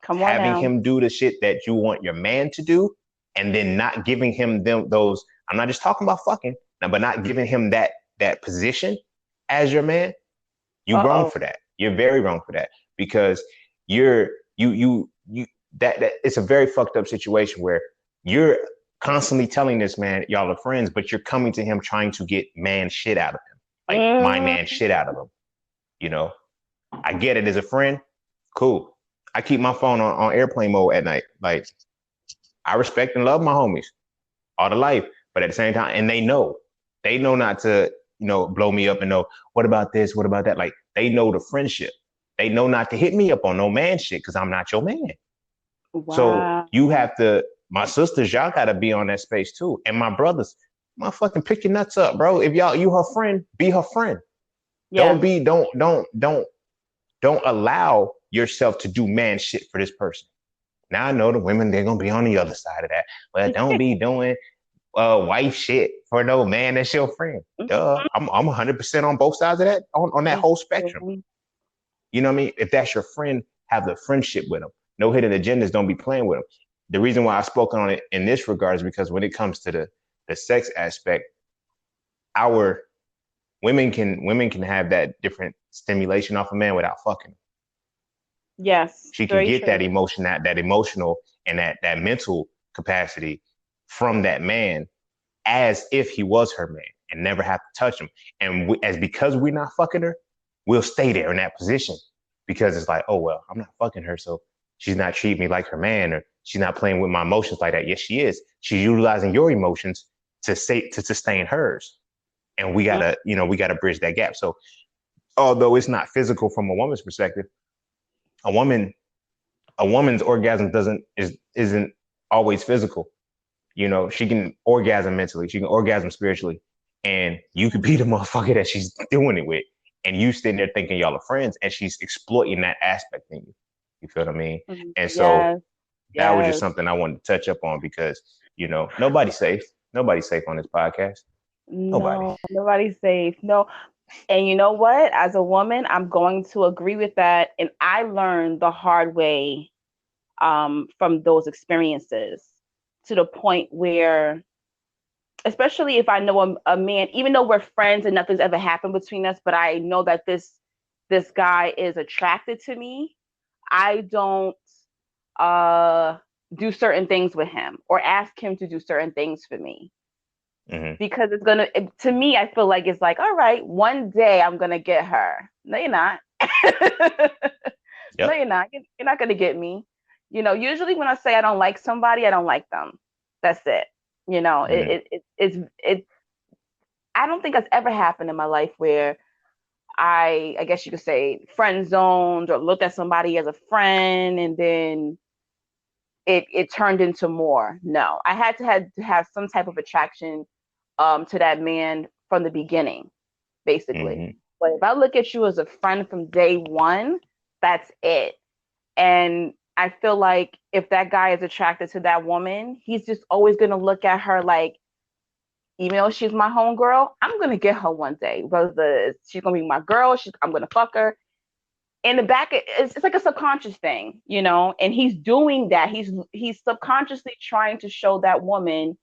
Come on Having now. him do the shit that you want your man to do and then not giving him those, I'm not just talking about fucking, but not giving him that position as your man, you wrong Uh-oh. for that. You're very wrong for that because you're you that it's a very fucked up situation where you're constantly telling this man y'all are friends, but you're coming to him trying to get man shit out of him, like my Mm, man shit out of him. You know, I get it as a friend, cool. I keep my phone on airplane mode at night. Like I respect and love my homies all the life, but at the same time, and they know not to blow me up and know what about this, what about that. Like they know the friendship. They know not to hit me up on no man shit because I'm not your man. So wow. you have to, my sisters, y'all got to be on that space too. And my brothers, motherfucking pick your nuts up, bro. If you her friend, be her friend. Don't Yeah. be, don't allow yourself to do man shit for this person. Now I know the women, they're gonna be on the other side of that. But don't be doing wife shit for no man that's your friend. Duh. I'm 100% on both sides of that, on that whole spectrum. Mhm. You know what I mean? If that's your friend, have the friendship with them. No hidden agendas, don't be playing with them. The reason why I've spoken on it in this regard is because when it comes to the sex aspect, our women can have that different stimulation off a man without fucking. Yes, She can very get that true. emotion, that emotional and that mental capacity from that man as if he was her man and never have to touch him. And because we're not fucking her, we'll stay there in that position because it's like, oh, well, I'm not fucking her. So she's not treating me like her man, or she's not playing with my emotions like that. Yes, she is. She's utilizing your emotions to sustain hers. And we gotta, we gotta bridge that gap. So although it's not physical from a woman's perspective, a woman's orgasm isn't always physical. She can orgasm mentally, she can orgasm spiritually, and you could be the motherfucker that she's doing it with, and you sitting there thinking y'all are friends, and she's exploiting that aspect in you. You feel what I mean? And so that was just something I wanted to touch up on because nobody's safe. Nobody's safe on this podcast. No, nobody's safe. No. And you know what? As a woman, I'm going to agree with that. And I learned the hard way from those experiences, to the point where, especially if I know a man, even though we're friends and nothing's ever happened between us, but I know that this guy is attracted to me, I don't do certain things with him or ask him to do certain things for me. Because to me, I feel like it's like, all right, one day I'm going to get her. No, you're not. No, you're not. You're not going to get me. Usually when I say I don't like somebody, I don't like them. That's it. It's I don't think that's ever happened in my life where I guess you could say friend zoned or looked at somebody as a friend and then it turned into more. No, I had to have some type of attraction to that man from the beginning, basically. But if I look at you as a friend from day one, that's it. And I feel like if that guy is attracted to that woman, he's just always going to look at her like, even though she's my homegirl, I'm going to get her one day. Whether she's going to be my girl, I'm going to fuck her. In the back, it's like a subconscious thing, and he's doing that. He's subconsciously trying to show that woman,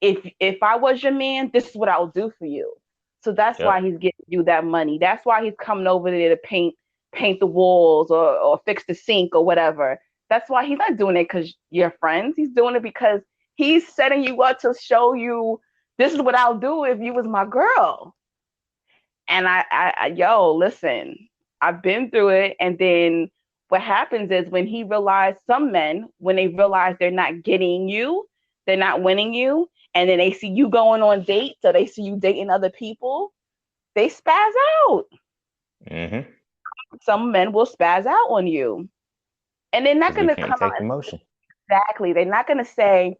if I was your man, this is what I'll do for you. So that's why he's getting you that money. That's why he's coming over there to paint the walls or fix the sink or whatever. That's why he's not doing it because you're friends. He's doing it because he's setting you up to show you, this is what I'll do if you was my girl. And I listen, I've been through it. And then what happens is when he realized, some men, when they realize they're not getting you, they're not winning you, and then they see you going on dates or they see you dating other people, they spaz out. Some men will spaz out on you. And they're not going to come out. Emotion. Exactly. They're not going to say,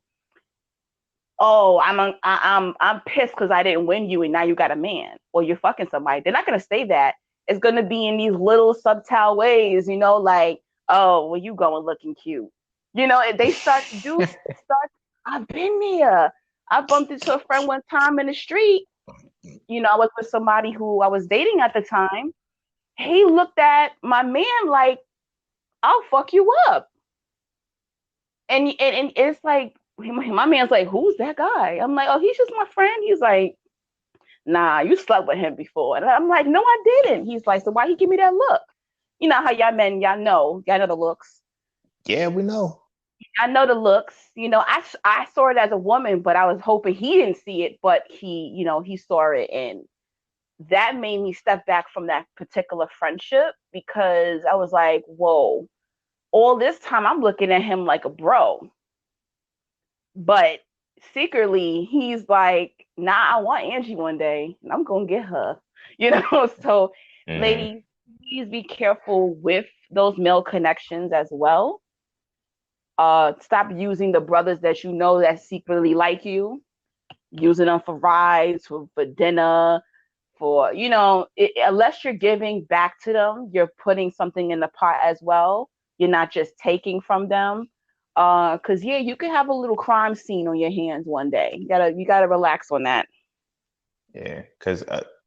oh, I'm pissed because I didn't win you and now you got a man or you're fucking somebody. They're not going to say that. It's going to be in these little subtle ways, like, oh, well, you going looking cute. They start to do I've been there. I bumped into a friend one time in the street. I was with somebody who I was dating at the time. He looked at my man like, I'll fuck you up. And it's like, my man's like, who's that guy? I'm like, oh, he's just my friend. He's like, nah, you slept with him before. And I'm like, no, I didn't. He's like, so why he give me that look? You know how y'all men, y'all know the looks. Yeah, we know. I know the looks. I saw it as a woman, but I was hoping he didn't see it, but he saw it. And that made me step back from that particular friendship because I was like, whoa, all this time I'm looking at him like a bro. But secretly, he's like, nah, I want Angie one day and I'm going to get her, So ladies, please be careful with those male connections as well. Stop using the brothers that that secretly like you, using them for rides, for dinner, for, unless you're giving back to them, you're putting something in the pot as well. You're not just taking from them. Because you could have a little crime scene on your hands one day. You gotta relax on that. Yeah, because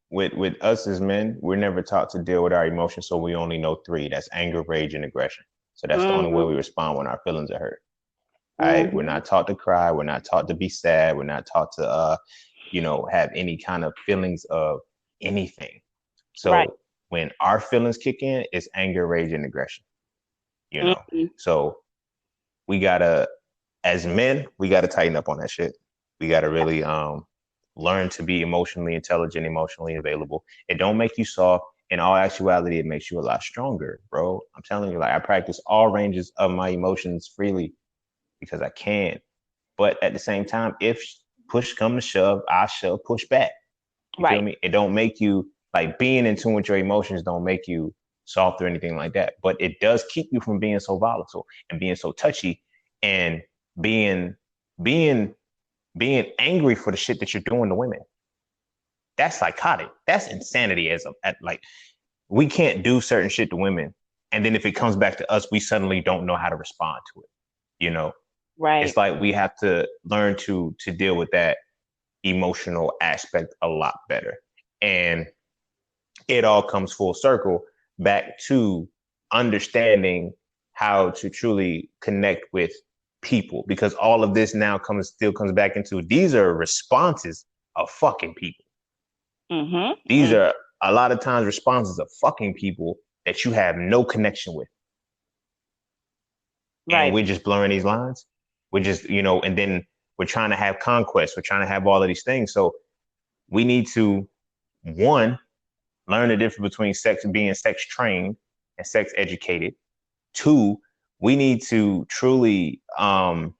with us as men, we're never taught to deal with our emotions, so we only know three. That's anger, rage, and aggression. So that's the only way we respond when our feelings are hurt. All right, we're not taught to cry. We're not taught to be sad. We're not taught to, have any kind of feelings of anything. So when our feelings kick in, it's anger, rage, and aggression. So we gotta, as men, we gotta tighten up on that shit. We gotta really learn to be emotionally intelligent, emotionally available. It don't make you soft. In all actuality, it makes you a lot stronger, bro. I'm telling you, like I practice all ranges of my emotions freely because I can. But at the same time, if push come to shove, I shall push back. You feel Right. me? It don't make you like being in tune with your emotions don't make you soft or anything like that. But it does keep you from being so volatile and being so touchy and being being being angry for the shit that you're doing to women. That's psychotic. That's insanity as a like we can't do certain shit to women. And then if it comes back to us, we suddenly don't know how to respond to it. You know, Right. it's like we have to learn to deal with that emotional aspect a lot better. And it all comes full circle back to understanding how to truly connect with people because all of this now still comes back into these are responses of fucking people. Mm-hmm. These Mm. are a lot of times responses of fucking people that you have no connection with. And Right. we're just blurring these lines. We're just, and then we're trying to have conquest. We're trying to have all of these things. So we need to, one, learn the difference between being sex trained and sex educated. Two, we need to truly, in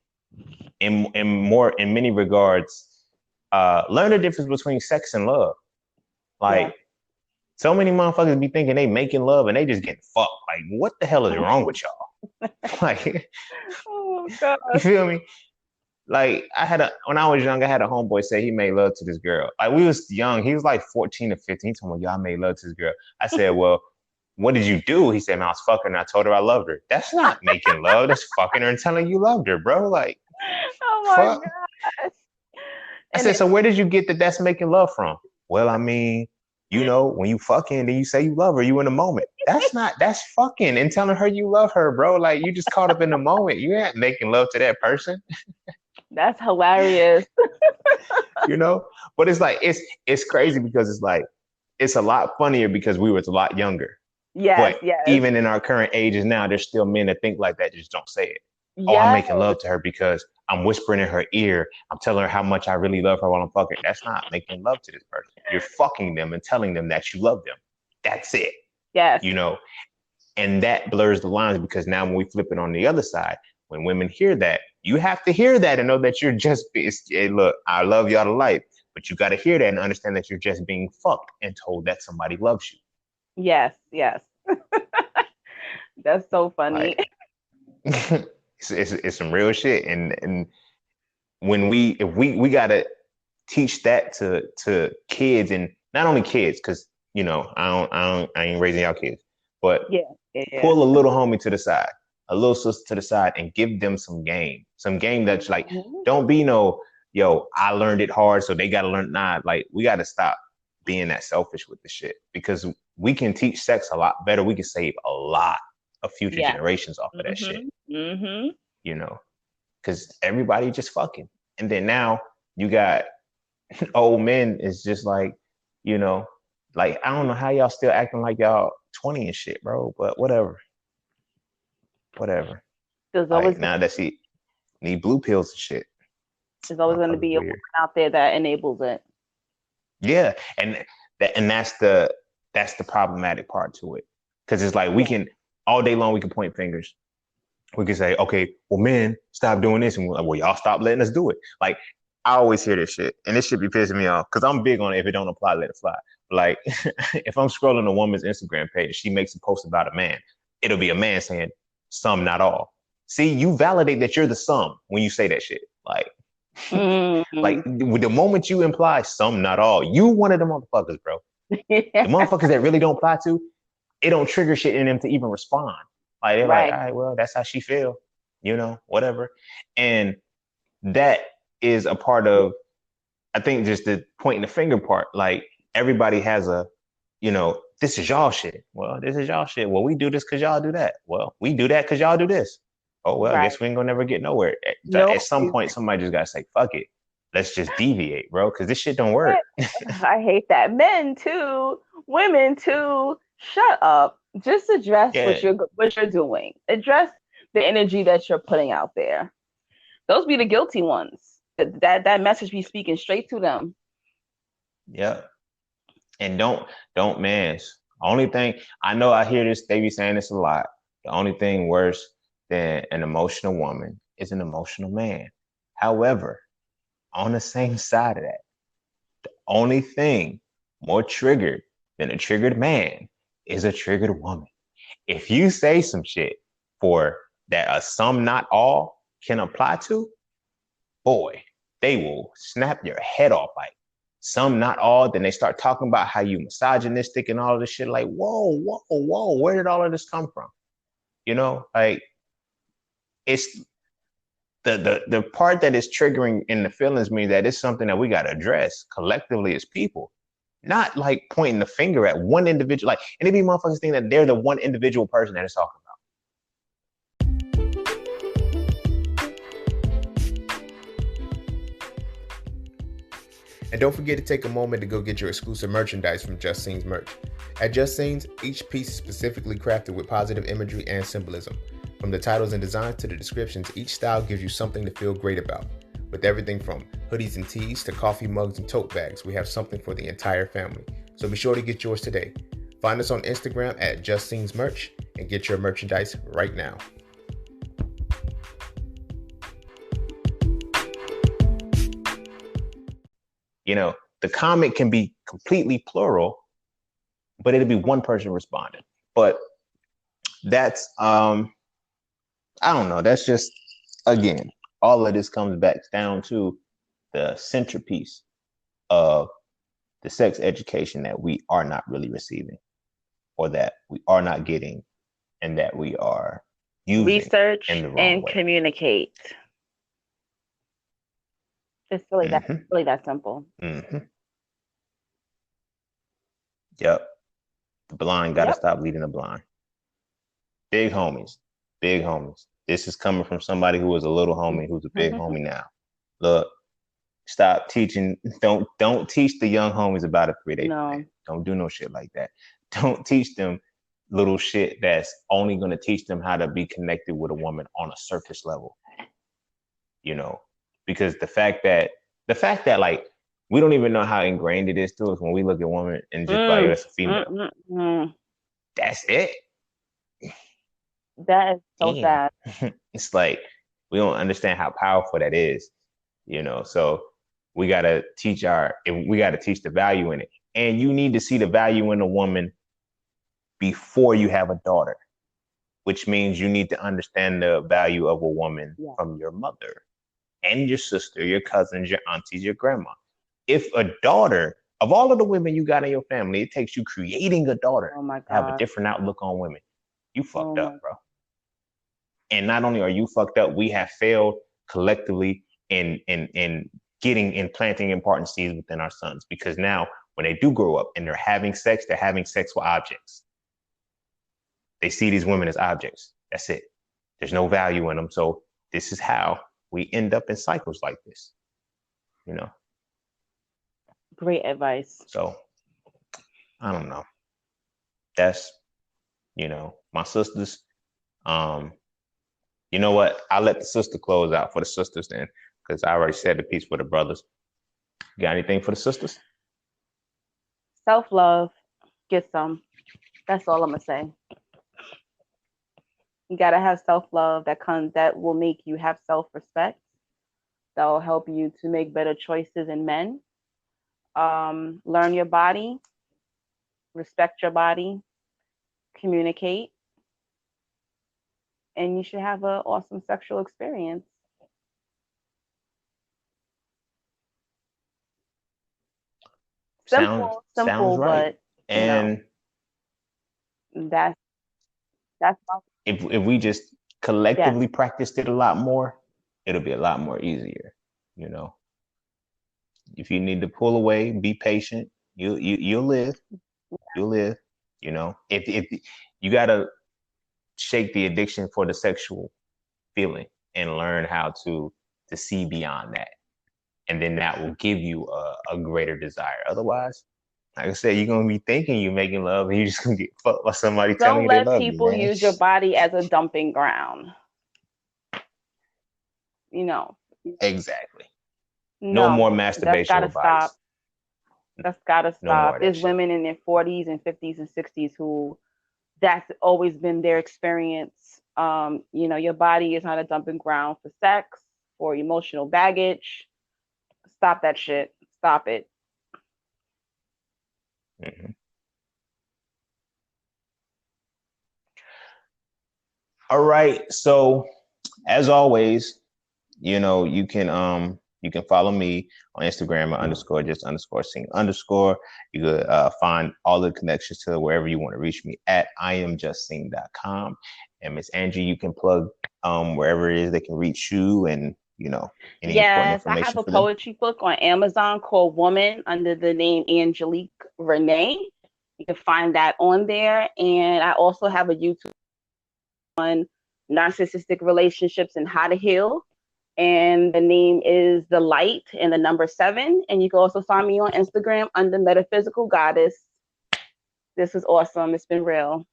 many regards, learn the difference between sex and love. Yeah. Like so many motherfuckers be thinking they making love and they just getting fucked. Like what the hell is wrong with y'all? Like Oh you gosh. feel me? Like when I was young, I had a homeboy say he made love to this girl. Like we was young, he was like 14 or 15. He told me, "Yo, I made love to this girl." I said, "Well, what did you do?" He said, "Man, I was fucking her and I told her I loved her." That's not making love. That's fucking her and telling you loved her, bro. Like, Oh my fuck. gosh. I And said, "So where did you get that that's making love from?" Well, I mean, when you fucking, then you say you love her, you in the moment. That's fucking and telling her you love her, bro. Like you just caught up in the moment. You ain't making love to that person. that's hilarious. you know. But it's like it's crazy because it's like it's a lot funnier because we were a lot younger. Yes, But yes, even in our current ages now, there's still men that think like that, just don't say it. Oh, I'm yes, making love to her because I'm whispering in her ear. I'm telling her how much I really love her while I'm fucking. That's not making love to this person. You're fucking them and telling them that you love them. That's it. yes, You know, and that blurs the lines because now when we flip it on the other side, when women hear that, you have to hear that and know that you're just, hey, look, I love y'all to life, but you got to hear that and understand that you're just being fucked and told that somebody loves you. yes, yes. That's so funny. Like, it's some real shit. And when if we got to teach that to kids and not only kids, because, I ain't raising y'all kids, but Yeah, yeah, yeah. pull a little homie to the side, a little sister to the side, and give them some game that's like, Mhm. don't be no, yo, I learned it hard, so they got to learn. Nah, like we got to stop being that selfish with the shit because we can teach sex a lot better. We can save a lot of future Yeah. generations off of that shit, Mhm. Mhm. you know, because everybody just fucking. And then now you got old men is just like, you know, like I don't know how y'all still acting like y'all 20 and shit, bro, but whatever. Whatever. There's always Like now that she need blue pills and shit. there's always going to Motherfuckers be a woman weird. out there that enables it. Yeah, and that's the problematic part to it, because it's like we Yeah. can all day long we can point fingers. We can say, okay, well, men, stop doing this, and we're like, well, y'all stop letting us do it. Like I always hear this shit, and this shit be pissing me off because I'm big on it. If it don't apply, let it fly. Like if I'm scrolling a woman's Instagram page, she makes a post about a man. It'll be a man saying some, not all. See, you validate that you're the some when you say that shit. Like Mhm. the moment you imply some, not all, you one of the motherfuckers, bro. The motherfuckers that really don't apply to, it don't trigger shit in them to even respond. Like they're like, Right. all right, well, that's how she feel, whatever. And that is a part of, I think, just the pointing the finger part. Like everybody has this is y'all shit. Well, this is y'all shit. Well, we do this because y'all do that. Well, we do that because y'all do this. Oh well, I Right. guess we ain't gonna never get nowhere. At No, some point, somebody just gotta say, fuck it. Let's just deviate, bro, because this shit don't work. I hate that. Men too, women too. Shut up. Just address Yeah, what you're doing. Address the energy that you're putting out there. Those be the guilty ones. That message be speaking straight to them. Yep. And don't man. Only thing I know, I hear this, they be saying this a lot. The only thing worse than an emotional woman is an emotional man. However, on the same side of that, only thing more triggered than a triggered man is a triggered woman. If you say some shit for that some not all can apply to, boy, they will snap your head off. Like some not all, then they start talking about how you misogynistic and all of this shit. Like, whoa, whoa, whoa, where did all of this come from? You know, like it's the part that is triggering in the feelings means that it's something that we got to address collectively as people, not like pointing the finger at one individual. Like, and it be motherfuckers think that they're the one individual person that is talking about. And don't forget to take a moment to go get your exclusive merchandise from Just Scenes merch. At Just Scenes, each piece is specifically crafted with positive imagery and symbolism. From the titles and designs to the descriptions, each style gives you something to feel great about. With everything from hoodies and tees to coffee mugs and tote bags, we have something for the entire family. So be sure to get yours today. Find us on Instagram at Just Scenes merch and get your merchandise right now. You know, the comment can be completely plural, but it'll be one person responding. But that's I don't know. That's just, again, all of this comes back down to the centerpiece of the sex education that we are not really receiving, or that we are not getting, and that we are using research in the wrong and way. communicate. It's really that simple. Mm-hmm. Yep. The blind got to stop leading the blind. Big homies. Big homies. This is coming from somebody who was a little homie who's a big homie now. Look, stop teaching. Don't teach the young homies about a 3-day plan. Don't do no shit like that. Don't teach them little shit that's only going to teach them how to be connected with a woman on a surface level. You know, because the fact that like we don't even know how ingrained it is to us when we look at women and just like, as a female. That's it. That is so sad. It's like we don't understand how powerful that is, you know. So we gotta teach the value in it. And you need to see the value in a woman before you have a daughter, which means you need to understand the value of a woman from your mother and your sister, your cousins, your aunties, your grandma. If a daughter, of all of the women you got in your family, it takes you creating a daughter to have a different outlook on women. You fucked up, bro. And not only are you fucked up, we have failed collectively in planting important seeds within our sons. Because now when they do grow up and they're having sex with objects. They see these women as objects. That's it. There's no value in them. So this is how we end up in cycles like this, you know? Great advice. So I don't know. That's, you know, my sisters. You know what? I'll let the sister close out for the sisters then, because I already said the piece for the brothers. You got anything for the sisters? Self-love. Get some. That's all I'm gonna say. You gotta have self-love that will make you have self-respect. That will help you to make better choices in men. Learn your body, respect your body, communicate, and you should have an awesome sexual experience. Simple, sounds right. But and that's if we just collectively practiced it a lot more, it'll be a lot more easier, you know. If you need to pull away, be patient. You'll live. You'll live. You know, if you gotta shake the addiction for the sexual feeling and learn how to see beyond that, and then that will give you a greater desire. Otherwise, like I said, you're gonna be thinking you're making love, and you're just gonna get fucked by somebody telling you they love you. Don't let people use your body as a dumping ground. You know. Exactly. No more masturbation advice. Stop. That's gotta No more stop. of that There's shit. women in their 40s and 50s and 60s who that's always been their experience. Your body is not a dumping ground for sex, for emotional baggage. Stop that shit. Stop it. Mhm. All right. So as always, you can follow me on Instagram at underscore just underscore sing underscore. You could find all the connections to wherever you want to reach me at iamjustsing.com. And Miss Angie, you can plug wherever it is they can reach you and any important Yes, I have information a for them. poetry book on Amazon called Woman under the name Angelique Renee. You can find that on there. And I also have a YouTube on narcissistic relationships and how to heal. And the name is The Light and the number 7. And you can also find me on Instagram under Metaphysical Goddess. This is awesome. It's been real.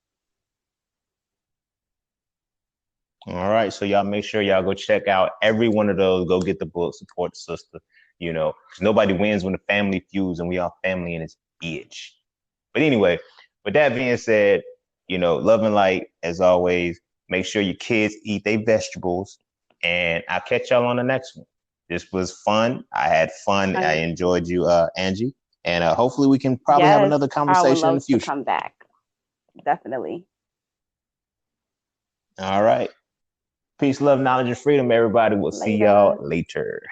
All right. So y'all make sure y'all go check out every one of those. Go get the book, support the sister. Nobody wins when the family feuds and we all family in this bitch. But anyway, with that being said, love and light as always. Make sure your kids eat their vegetables. And I'll catch y'all on the next one. This was fun. I had fun. I enjoyed you, Angie. And hopefully we can probably have another I would conversation in the love to future. come back. Definitely. All right. Peace, love, knowledge, and freedom, everybody. We'll see y'all later.